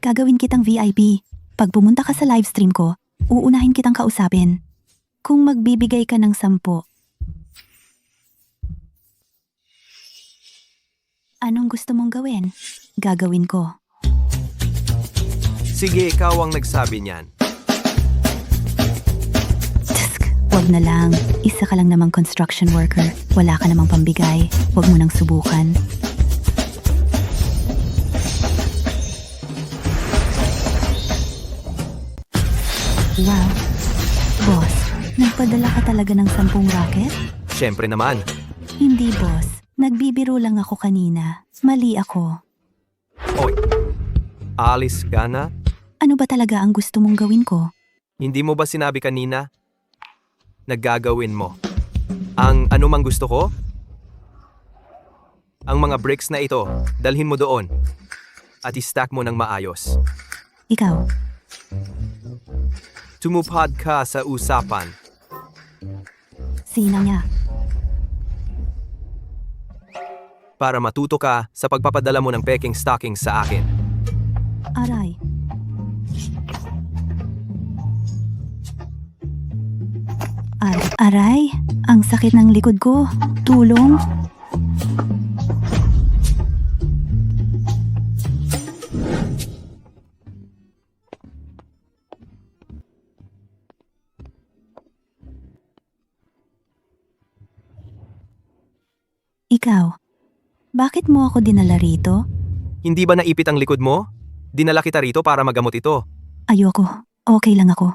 gagawin kitang VIP. Pag pumunta ka sa livestream ko, uunahin kitang kausapin. Kung magbibigay ka ng 10, anong gusto mong gawin? Gagawin ko. Sige, ikaw ang nagsabi niyan. Tsk, wag na lang. Isa ka lang namang construction worker. Wala ka namang pambigay. Wag mo nang subukan. Wow. Boss, nagpadala ka talaga ng 10 rocket? Siyempre naman. Hindi, boss. Nagbibiro lang ako kanina. Mali ako. Oy, alis ka na? Ano ba talaga ang gusto mong gawin ko? Hindi mo ba sinabi kanina? Naggagawin mo. Ang ano mang gusto ko? Ang mga bricks na ito, dalhin mo doon. At i-stack mo ng maayos. Ikaw, Tumupad ka sa usapan. sino niya? Para matuto ka sa pagpapadala mo ng peking stocking sa akin. Aray. Aray, ang sakit ng likod ko. Tulong. Ikaw, bakit mo ako dinala rito? Hindi ba naipit ang likod mo? Dinala kita rito para magamot ito. Ayoko. Okay lang ako.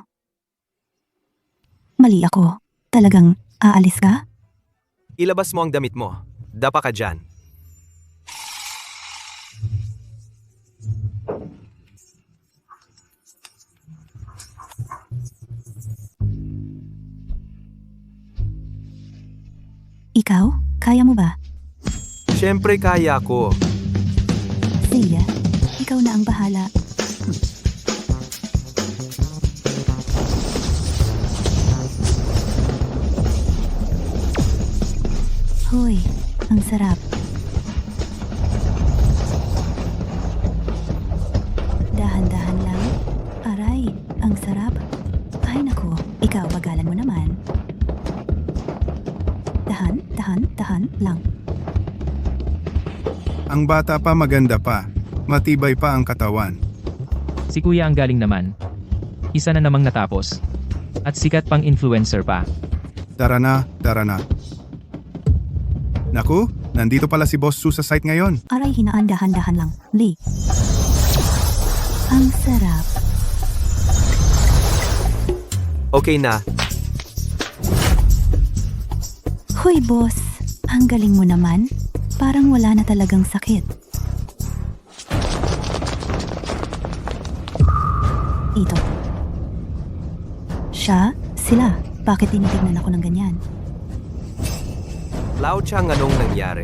Mali ako. Talagang aalis ka? Ilabas mo ang damit mo. Dapa ka dyan. Ikaw? Kaya mo ba? Siyempre kaya ko. Celia, ikaw na ang bahala. Hoy, ang sarap. Dahan-dahan lang. Aray, ang sarap. Ay naku, ikaw bagalan mo naman. Dahan lang. Ang bata pa maganda pa. Matibay pa ang katawan. Si kuya ang galing naman. Isa na namang natapos. At sikat pang influencer pa. Tara na, tara na. Naku, nandito pala si Boss Su sa site ngayon. Aray, hinaan dahan-dahan lang. Lee. Ang sarap. Okay na. Hoy, boss. Ang galing mo naman. Parang wala na talagang sakit. Ito. Sila, bakit tinitignan ako ng ganyan? Lao Chang, anong nangyari?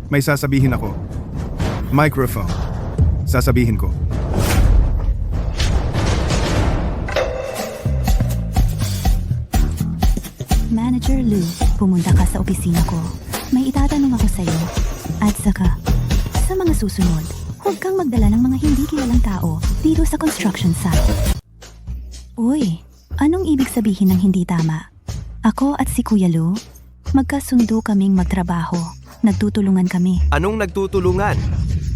May sasabihin ako. Microphone. Sasabihin ko. Manager Lou, pumunta ka sa opisina ko. May itatanong ako sa'yo. At saka, sa mga susunod, huwag kang magdala ng mga hindi kilalang tao dito sa construction site. Uy, anong ibig sabihin ng hindi tama? Ako at si Kuya Lou, magkasundo kaming magtrabaho. Nagtutulungan kami. Anong nagtutulungan?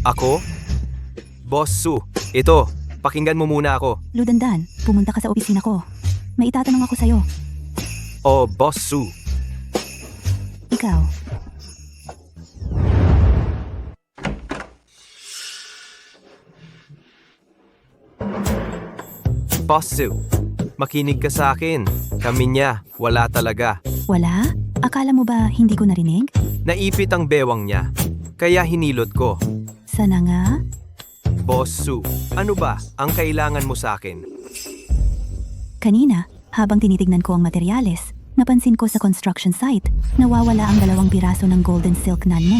Ako? Boss Su, ito, pakinggan mo muna ako. Ludandan, pumunta ka sa opisina ko. May itatanong ako sa'yo. Oh, Boss Su. Ikaw, Boss Su, makinig ka sa akin. Kami niya, wala talaga. wala? Akala mo ba hindi ko narinig? Naipit ang bewang niya, kaya hinilot ko. Sana nga? Boss Su, ano ba ang kailangan mo sa akin? Kanina, habang tinitignan ko ang materyales, napansin ko sa construction site, nawawala ang 2 piraso ng golden silk nan mo.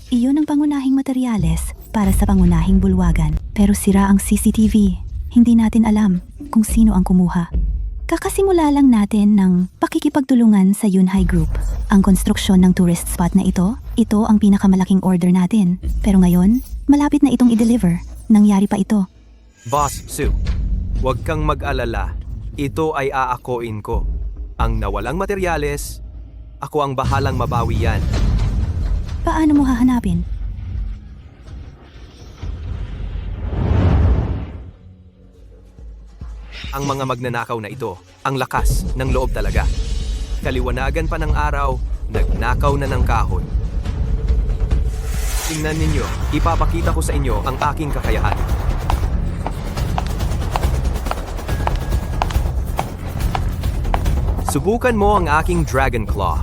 Iyon ang pangunahing materyales para sa pangunahing bulwagan. Pero sira ang CCTV. Hindi natin alam kung sino ang kumuha. Kakasimula lang natin ng pakikipagtulungan sa Yunhai Group. Ang konstruksyon ng tourist spot na ito ang pinakamalaking order natin. Pero ngayon, malapit na itong i-deliver. Nangyari pa ito. Boss Su, huwag kang mag-alala. Ito ay aakoin ko. Ang nawalang materyales, ako ang bahalang mabawi yan. Paano mo hahanapin? Ang mga magnanakaw na ito, ang lakas ng loob talaga. Kaliwanagan pa ng araw, nagnakaw na ng kahoy. Tingnan ninyo, ipapakita ko sa inyo ang aking kakayahan. Subukan mo ang aking Dragon Claw.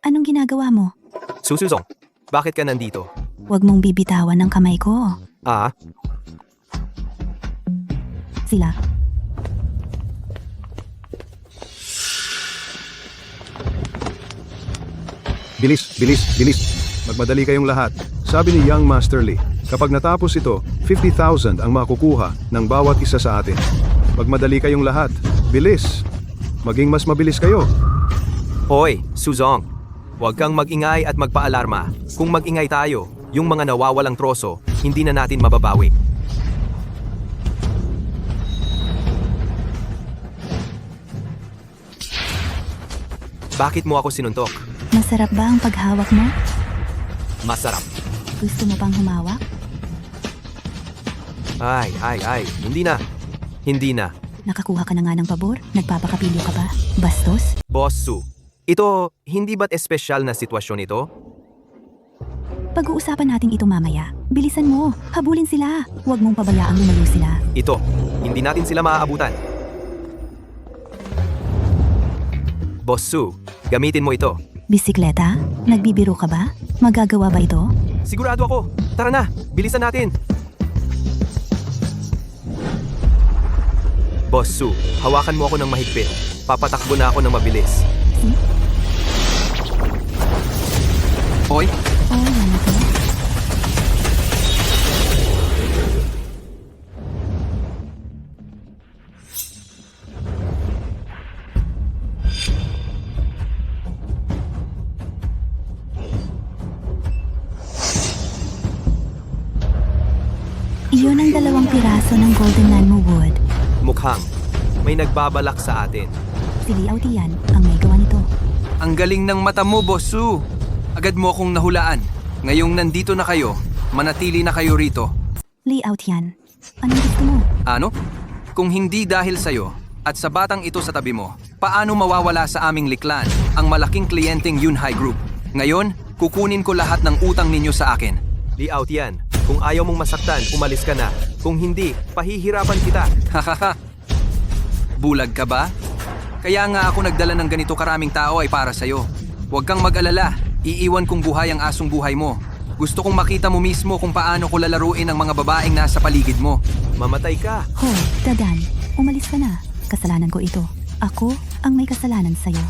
Anong ginagawa mo? Susuzong, bakit ka nandito? Huwag mong bibitawan ng kamay ko. Ah, Sila. Bilis, bilis, bilis. Magmadali kayong lahat. Sabi ni Young Master Lee, kapag natapos ito, 50,000 ang makukuha ng bawat isa sa atin. Magmadali kayong lahat. Bilis. Maging mas mabilis kayo. hoy, Suzong. Huwag kang mag-ingay at magpaalarma. Kung mag-ingay tayo, yung mga nawawalang troso, hindi na natin mababawi. Bakit mo ako sinuntok? Masarap ba ang paghawak mo? Masarap. Gusto mo pang humawak? Ay, hindi na. Hindi na. Nakakuha ka na nga ng pabor? Nagpapakapilyo ka ba? Bastos? Boss Su, ito, hindi ba't espesyal na sitwasyon ito? Pag-uusapan natin ito mamaya. Bilisan mo. Habulin sila. Huwag mong pabayaang lumayo sila. Ito, hindi natin sila maaabutan. Boss Su, gamitin mo ito. Bisikleta? Nagbibiro ka ba? Magagawa ba ito? Sigurado ako. Tara na, bilisan natin. Boss Su, hawakan mo ako ng mahigpit. Papatakbo na ako ng mabilis. Hoy, Oh, yan ito. Iyon ang 2 piraso ng golden nanmo wood. Mukhang may nagbabalak sa atin. Si Liao Tian ang may gawa nito. ang galing ng mata mo, Boss Su. Agad mo akong nahulaan. Ngayong nandito na kayo, manatili na kayo rito. Liao Tian, anong gusto mo? Ano? Kung hindi dahil sa'yo at sa batang ito sa tabi mo, paano mawawala sa aming liklan ang malaking kliyenteng Yunhai Group? Ngayon, kukunin ko lahat ng utang ninyo sa akin. Liao Tian, kung ayaw mong masaktan, umalis ka na. Kung hindi, pahihirapan kita. Hahaha. Bulag ka ba? Kaya nga ako nagdala ng ganito karaming tao ay para sa'yo. Huwag kang mag-alala. Iiwan kong buhay ang asong buhay mo. Gusto kong makita mo mismo kung paano ko lalaruin ang mga babaeng nasa paligid mo. Mamatay ka. Hoy, Dadan, umalis ka na. Kasalanan ko ito. Ako ang may kasalanan sa'yo.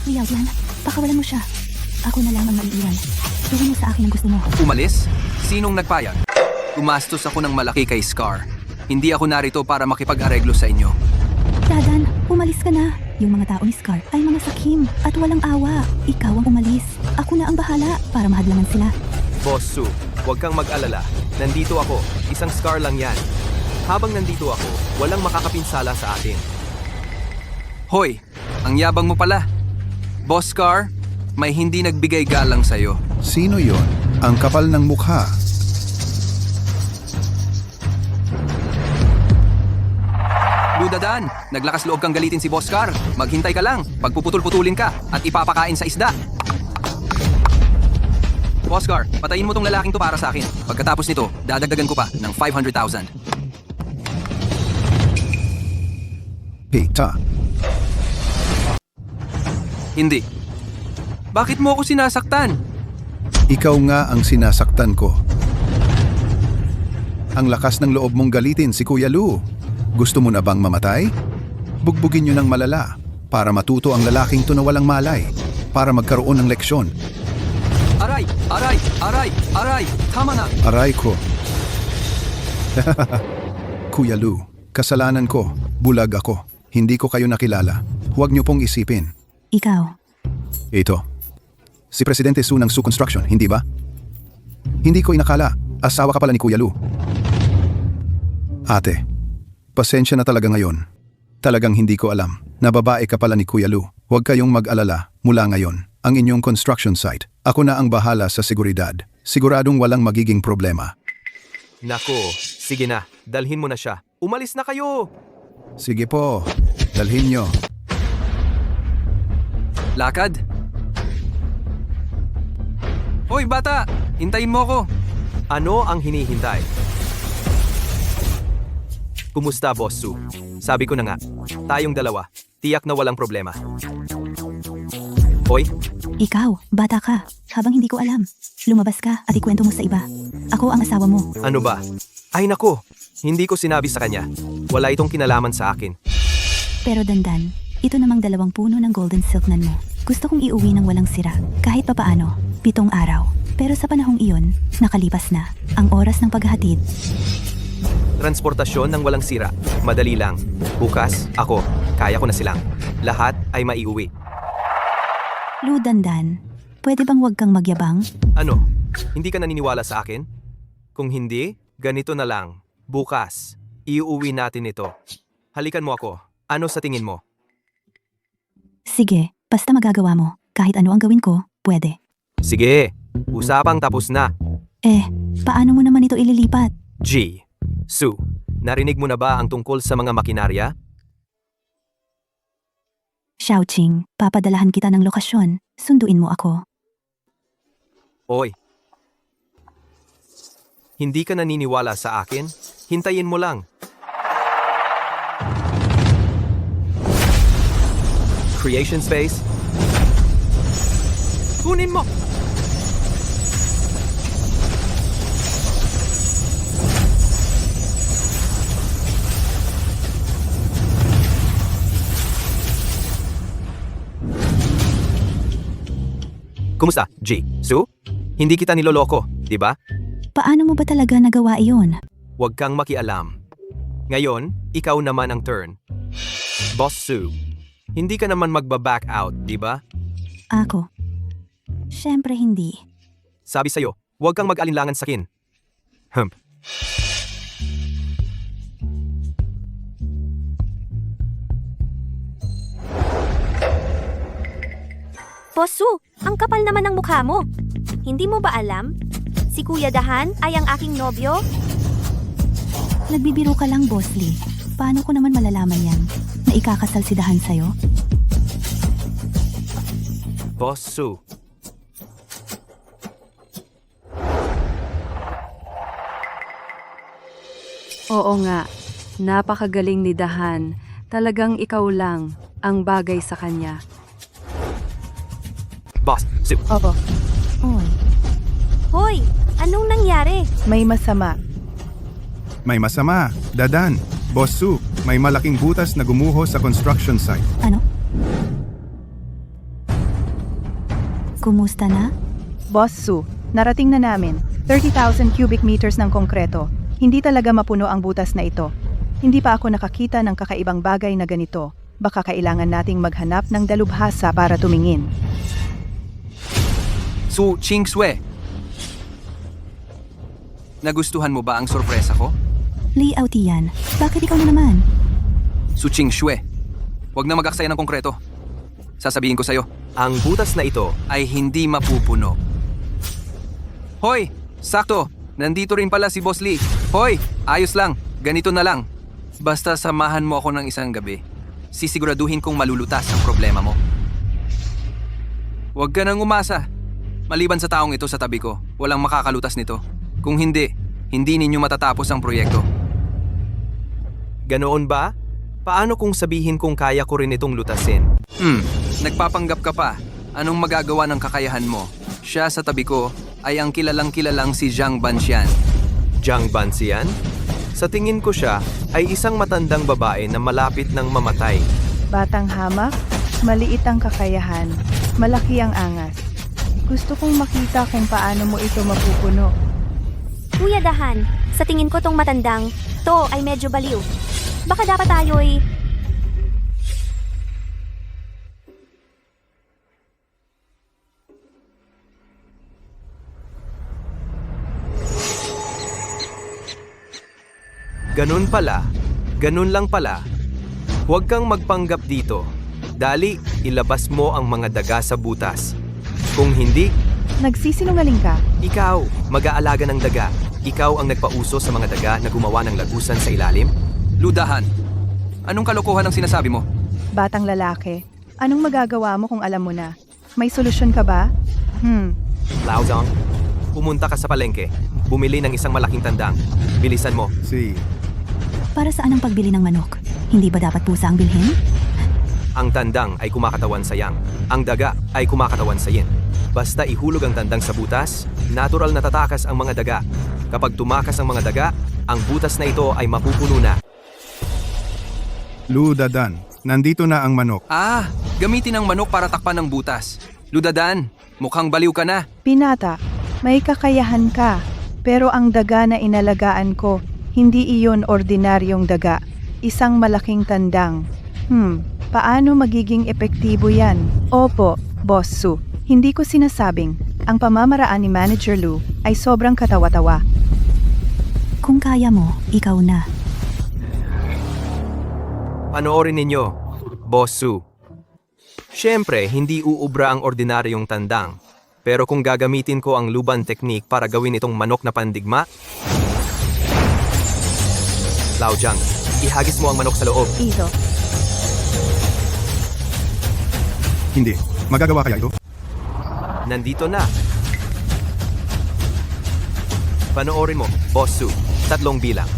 Liao yan, pakawalan mo siya. Ako na lang ang maiiwan. Gawin mo sa akin ang gusto mo. Umalis? Sinong nagpayag? Gumastos ako ng malaki kay Scar. Hindi ako narito para makipag-areglo sa inyo. Dadan, umalis ka na. Yung mga tao ni Scar ay mga sakim at walang awa. Ikaw ang umalis. Ako na ang bahala para mahadlangan sila. Boss Su, huwag kang mag-alala. Nandito ako. Isang Scar lang yan. Habang nandito ako, walang makakapinsala sa atin. Hoy, ang yabang mo pala. Boss Scar, may hindi nagbigay galang sa'yo. Sino yon? Ang kapal ng mukha. Ludadan, naglakas loob kang galitin si Boss Scar. Maghintay ka lang, pagpuputol-putulin ka at ipapakain sa isda. Boss Scar, patayin mo tong lalaking to para sa akin. Pagkatapos nito, dadagdagan ko pa ng 500,000. Hita. Hindi. Bakit mo ako sinasaktan? Ikaw nga ang sinasaktan ko. Ang lakas ng loob mong galitin si Kuya Lu. Gusto mo na bang mamatay? Bugbugin niyo ng malala para matuto ang lalaking to na walang malay, para magkaroon ng leksyon. Aray! Aray! Aray! Aray! Tama na! Aray ko. Kuya Lu, kasalanan ko. Bulag ako. Hindi ko kayo nakilala. Huwag niyo pong isipin. Ikaw, Ito. Si Presidente Su ng Su Construction, hindi ba? Hindi ko inakala. Asawa ka pala ni Kuya Lu. Ate, pasensya na talaga ngayon. Talagang hindi ko alam na babae ka pala ni Kuya Lu. Huwag kayong mag-alala mula ngayon. Ang inyong construction site, ako na ang bahala sa seguridad. Siguradong walang magiging problema. Nako, sige na. Dalhin mo na siya. Umalis na kayo! Sige po, dalhin nyo. Lakad? Hoy bata! Hintayin mo ko! Ano ang hinihintay? Kumusta, Boss Su? Sabi ko na nga, tayong dalawa, tiyak na walang problema. Hoy, ikaw, bata ka. Habang hindi ko alam. Lumabas ka at ikwento mo sa iba. Ako ang asawa mo. ano ba? Ay nako, hindi ko sinabi sa kanya. Wala itong kinalaman sa akin. Pero Dandan, ito namang 2 puno ng golden silknan mo. Gusto kong iuwi ng walang sira. Kahit papaano, 7 araw. Pero sa panahong iyon, nakalipas na. Ang oras ng paghahatid. Transportasyon ng walang sira. Madali lang. Bukas, ako, kaya ko na silang. Lahat ay maiuwi. Lu Dandan, pwede bang wag kang magyabang? Ano? Hindi ka naniniwala sa akin? Kung hindi, ganito na lang. Bukas, iuwi natin ito. Halikan mo ako. Ano sa tingin mo? Sige, basta magagawa mo. Kahit ano ang gawin ko, pwede. Sige, usapang tapos na. Paano mo naman ito ililipat? G. Su, narinig mo na ba ang tungkol sa mga makinarya? Xiaoqing, papadalahan kita ng lokasyon. Sunduin mo ako. Oy. Hindi ka naniniwala sa akin? Hintayin mo lang. Creation space. Kunin mo! Kumusta, G? Su? Hindi kita niloloko, di ba? Paano mo ba talaga nagawa iyon? Huwag kang makialam. Ngayon, ikaw naman ang turn. Boss Su, hindi ka naman magba-back out, di ba? Ako? Siyempre hindi. Sabi sa'yo, huwag kang mag-alinlangan sa akin. Hump. Boss Su, ang kapal naman ng mukha mo. Hindi mo ba alam? Si Kuya Dahan ay ang aking nobyo? Nagbibiro ka lang, Boss Lee. Paano ko naman malalaman yan? Na ikakasal si Dahan sa'yo? Boss Su. Oo nga, napakagaling ni Dahan. Talagang ikaw lang ang bagay sa kanya. Boss Su. Opo. Oy, Hoy, anong nangyari? May masama. May masama. Dadan. Boss Su, may malaking butas na gumuho sa construction site. Ano? Kumusta na? Boss Su, narating na namin. 30,000 cubic meters ng konkreto. Hindi talaga mapuno ang butas na ito. Hindi pa ako nakakita ng kakaibang bagay na ganito. Baka kailangan nating maghanap ng dalubhasa para tumingin. Su Ching Shue. Nagustuhan mo ba ang sorpresa ko? Layout yan. Bakit ikaw na naman? Su Ching Shue. Huwag na mag-aksaya ng konkreto. Sasabihin ko sa'yo, Ang butas na ito, ay hindi mapupuno. Hoy! Sakto! Nandito rin pala si Boss Lee. Hoy! Ayos lang. Ganito na lang. Basta samahan mo ako ng isang gabi. Sisiguraduhin kong malulutas ang problema mo. Huwag ka nang umasa. Maliban sa taong ito sa tabi ko, walang makakalutas nito. Kung hindi, hindi ninyo matatapos ang proyekto. ganoon ba? Paano kung sabihin kong kaya ko rin itong lutasin? Nagpapanggap ka pa. Anong magagawa ng kakayahan mo? Siya sa tabi ko ay ang kilalang-kilalang si Zhang Banxian. Jiang Banxian? Sa tingin ko siya ay isang matandang babae na malapit ng mamatay. Batang hamak, maliit ang kakayahan, malaki ang angas. Gusto kong makita kung paano mo ito mapupuno. Kuya Dahan, sa tingin ko tong matandang, to ay medyo baliw. Baka dapat tayo'y... Ganun pala, ganun lang pala. Huwag kang magpanggap dito. Dali, ilabas mo ang mga daga sa butas. Kung hindi, Nagsisinungaling ka. ikaw, mag-aalaga ng daga. Ikaw ang nagpauso sa mga daga na gumawa ng lagusan sa ilalim? Ludahan, anong kalokohan ang sinasabi mo? Batang lalaki, anong magagawa mo kung alam mo na? May solusyon ka ba? Lao Zhang, pumunta ka sa palengke. Bumili ng isang malaking tandang. Bilisan mo. Para saan ang pagbili ng manok? Hindi ba dapat pusa ang bilhin? Ang tandang ay kumakatawan sa yang. Ang daga ay kumakatawan sa yin. Basta ihulog ang tandang sa butas, natural na tatakas ang mga daga. Kapag tumakas ang mga daga, ang butas na ito ay mapupuno na. Lu Dadan, nandito na ang manok. Gamitin ang manok para takpan ng butas. Ludadan, mukhang baliw ka na. Pinata, may kakayahan ka. Pero ang daga na inalagaan ko, hindi iyon ordinaryong daga. Isang malaking tandang. Paano magiging epektibo yan? Opo, Boss Su. Hindi ko sinasabing, ang pamamaraan ni Manager Lu ay sobrang katawa-tawa. Kung kaya mo, ikaw na. Panoorin ninyo, Boss Su. Siyempre, hindi uubra ang ordinaryong tandang. Pero kung gagamitin ko ang luban technique para gawin itong manok na pandigma, Lao Jiang, ihagis mo ang manok sa loob. Ito. Hindi. Magagawa kaya ito? Nandito na. Panoorin mo, Boss Su. 3 bilang.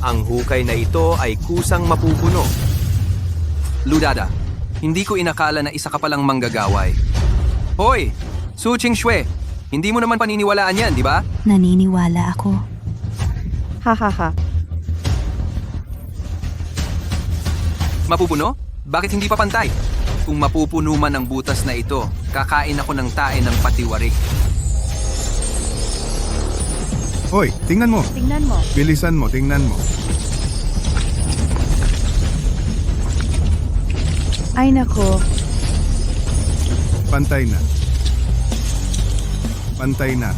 Ang hukay na ito ay kusang mapupuno. Ludada, hindi ko inakala na isa ka palang manggagaway. Hoy! Su Ching Shue! Hindi mo naman paniniwalaan yan, di ba? Naniniwala ako. Hahaha. Mapupuno? Bakit hindi pa pantay? Kung mapupuno man ang butas na ito, kakain ako ng tae ng patiwarik. Hoy, tingnan mo. Tingnan mo. Bilisan mo, tingnan mo. Ay nako, Pantay na. Pantay na.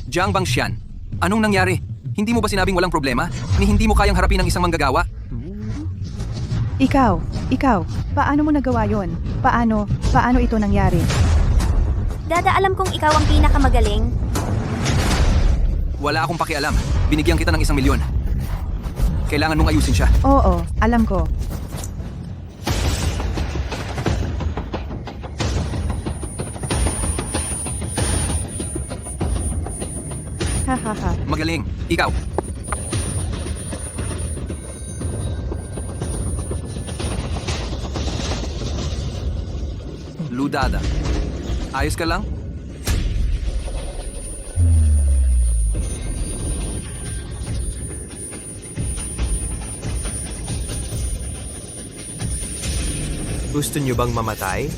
Jiang Banxian, anong nangyari? Hindi mo ba sinabing walang problema? Ni hindi mo kayang harapin ang isang manggagawa? ikaw, paano mo nagawa yon? Paano ito nangyari? Dada, alam kong ikaw ang pinakamagaling. Wala akong pakialam. Binigyan kita ng 1 milyon. Kailangan mong ayusin siya. Oo, alam ko. Hahaha. Magaling. Ikaw. Ludada. Ayos ka lang? Gusto niyo bang mamatay?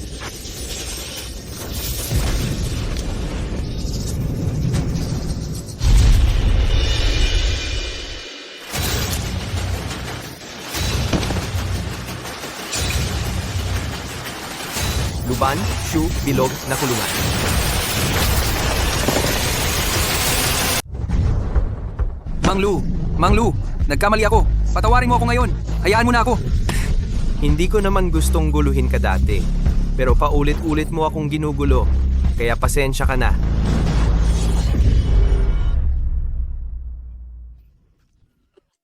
Luban, Shu, Bilog, na kulungan. Mang Lu, nagkamali ako. Patawarin mo ako ngayon. Hayaan mo na ako. Hindi ko naman gustong guluhin ka dati, pero paulit-ulit mo akong ginugulo, kaya pasensya ka na.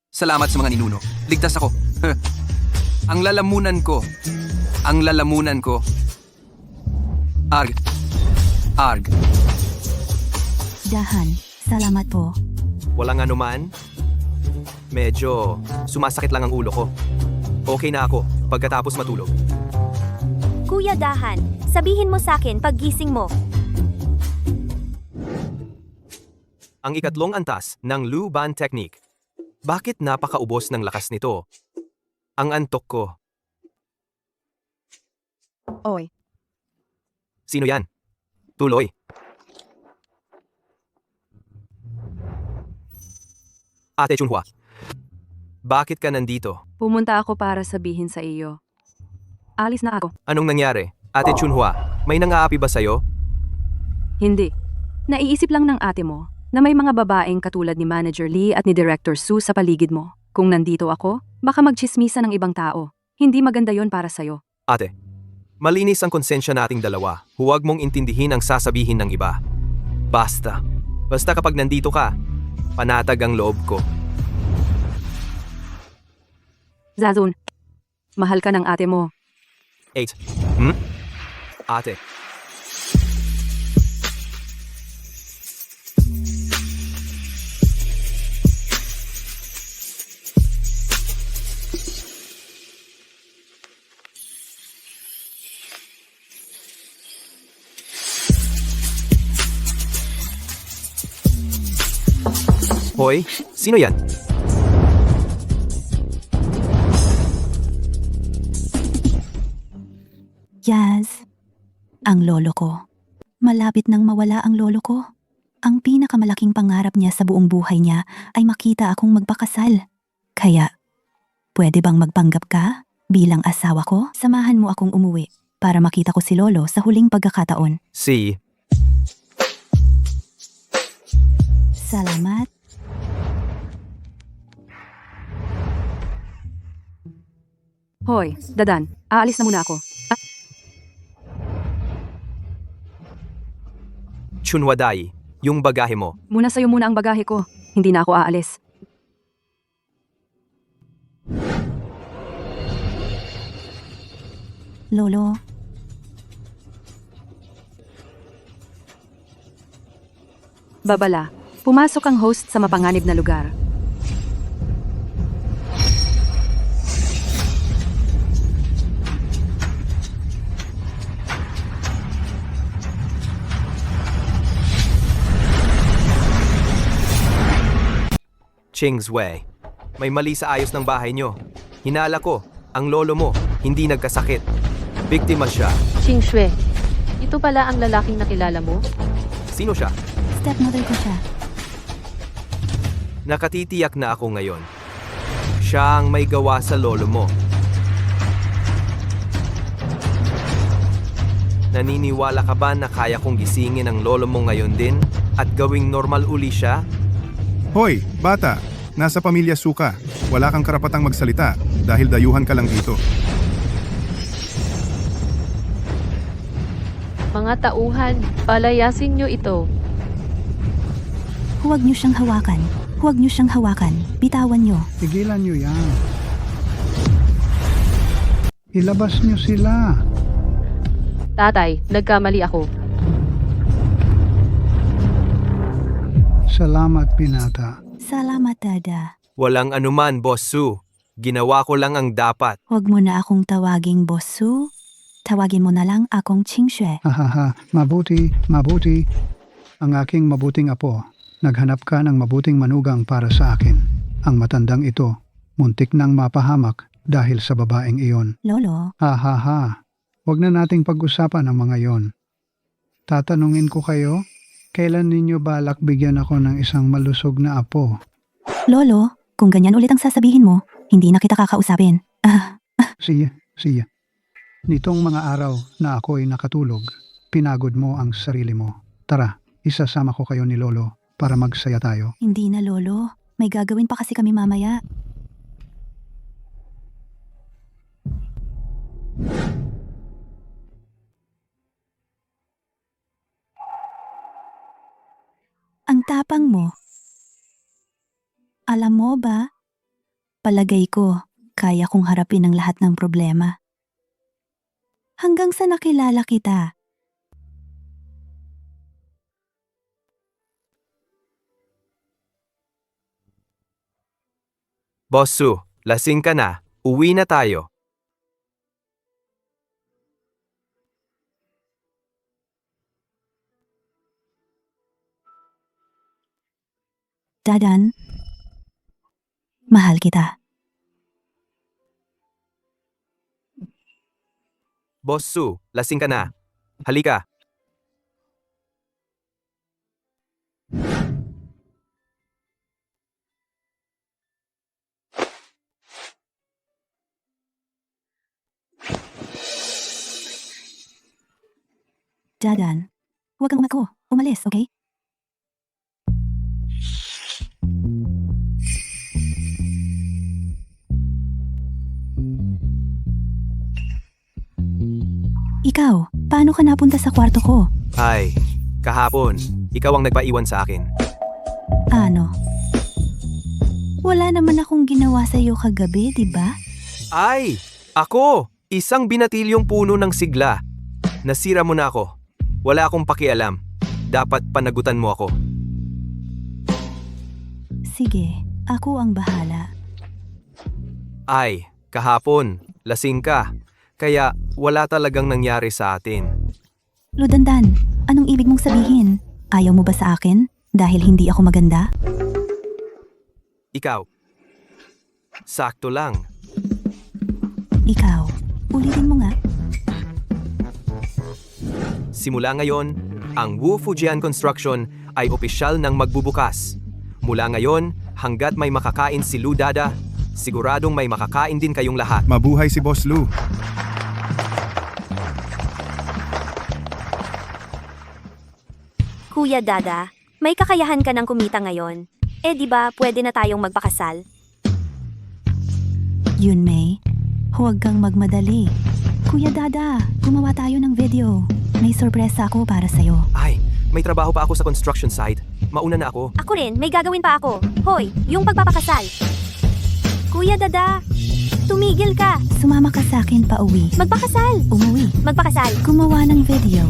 Salamat sa mga ninuno. Ligtas ako. Ang lalamunan ko. Ang lalamunan ko. Arg. Arg. Dahan, salamat po. Walang anuman. Medyo sumasakit lang ang ulo ko. Okay na ako pagkatapos matulog. Kuya Dahan, sabihin mo sa akin paggising mo. Ang ikatlong antas ng Luban Technique. Bakit napakaubos ng lakas nito? Ang antok ko. Oy, Sino yan? Tuloy. Ate Chunhua, bakit ka nandito? Pumunta ako para sabihin sa iyo. Alis na ako. Anong nangyari? Ate Chunhua, may nangaapi ba sa'yo? Hindi. Naiisip lang ng ate mo na may mga babaeng katulad ni Manager Lee at ni Director Su sa paligid mo. Kung nandito ako, baka magchismisa ng ibang tao. Hindi maganda yon para sa'yo. Ate, malinis ang konsensya nating dalawa. Huwag mong intindihin ang sasabihin ng iba. Basta kapag nandito ka, panatag ang loob ko. Zazun, mahal ka ng ate mo. 8. Ate. Hoy, sino yan? Yaz, ang lolo ko. Malapit nang mawala ang lolo ko. Ang pinakamalaking pangarap niya sa buong buhay niya ay makita akong magpakasal. Kaya, pwede bang magpanggap ka bilang asawa ko? Samahan mo akong umuwi para makita ko si lolo sa huling pagkakataon. Salamat. Hoy, Dadan, aalis na muna ako. Chunwadai, yung bagahe mo. Muna sa'yo muna ang bagahe ko. Hindi na ako aalis. Lolo, Babala, pumasok ang host sa mapanganib na lugar. Chingsway, may mali sa ayos ng bahay nyo. Hinala ko, ang lolo mo, hindi nagkasakit. Biktima siya. Ching Xue, ito pala ang lalaking nakilala mo? Sino siya? stepmother ko siya. Nakatitiyak na ako ngayon. Siya ang may gawa sa lolo mo. Naniniwala ka ba na kaya kong gisingin ang lolo mo ngayon din at gawing normal uli siya? Hoy, bata! Nasa pamilya suka. Wala kang karapatang magsalita dahil dayuhan ka lang dito. Mga tauhan, palayasin nyo ito. Huwag niyo siyang hawakan. Huwag niyo siyang hawakan. Bitawan niyo. Tigilan niyo yan. Ilabas niyo sila. Tatay, nagkamali ako. Salamat, binata. Salamat, Dada. Walang anuman, Boss Su. Ginawa ko lang ang dapat. Huwag mo na akong tawaging Boss Su. Tawagin mo na lang akong Qingxue. Hahaha, mabuti. Ang aking mabuting apo, naghanap ka ng mabuting manugang para sa akin. Ang matandang ito, muntik nang mapahamak dahil sa babaeng iyon. Lolo, Hahaha, wag na nating pag-usapan ang mga yon. Tatanungin ko kayo, kailan ninyo balak bigyan ako ng isang malusog na apo? Lolo, kung ganyan ulit ang sasabihin mo, hindi na kita kakausapin. Siya. Nitong mga araw na ako'y nakatulog, pinagod mo ang sarili mo. Tara, isasama ko kayo ni Lolo para magsaya tayo. Hindi na, Lolo. May gagawin pa kasi kami mamaya. Ang tapang mo. Alam mo ba? Palagay ko, kaya kong harapin ang lahat ng problema. Hanggang sa nakilala kita. Boss Su, lasing ka na. Uwi na tayo. Dadan, mahal kita. Boss Su, lasing ka na. Halika. Dadan, huwag kang umalis, okay? Ikaw, paano ka napunta sa kwarto ko? Ay, kahapon, ikaw ang nagpaiwan sa akin. Ano? Wala naman akong ginawa sa iyo kagabi, di ba? Ay, ako! Isang binatilyong puno ng sigla. Nasira mo na ako. Wala akong pakialam. Dapat panagutan mo ako. Sige, ako ang bahala. Ay, kahapon, lasing ka. Kaya wala talagang nangyari sa atin. Ludandan, anong ibig mong sabihin? Ayaw mo ba sa akin? Dahil hindi ako maganda? Ikaw. Sakto lang. Ikaw, ulitin mo nga. Simula ngayon, ang Wu Fujian Construction ay opisyal ng magbubukas. Mula ngayon, hanggat may makakain si Lu Dada, siguradong may makakain din kayong lahat. Mabuhay si Boss Lu. Kuya Dada, may kakayahan ka ng kumita ngayon. Eh di ba pwede na tayong magpakasal? Yun, May. Huwag kang magmadali. Kuya Dada, gumawa tayo ng video. May sorpresa ako para sa'yo. Ay, may trabaho pa ako sa construction site. Mauna na ako. Ako rin, may gagawin pa ako. Hoy, yung pagpapakasal. Kuya Dada, tumigil ka. Sumama ka sa akin pa uwi. Magpakasal. Umuwi. Magpakasal. Gumawa ng video.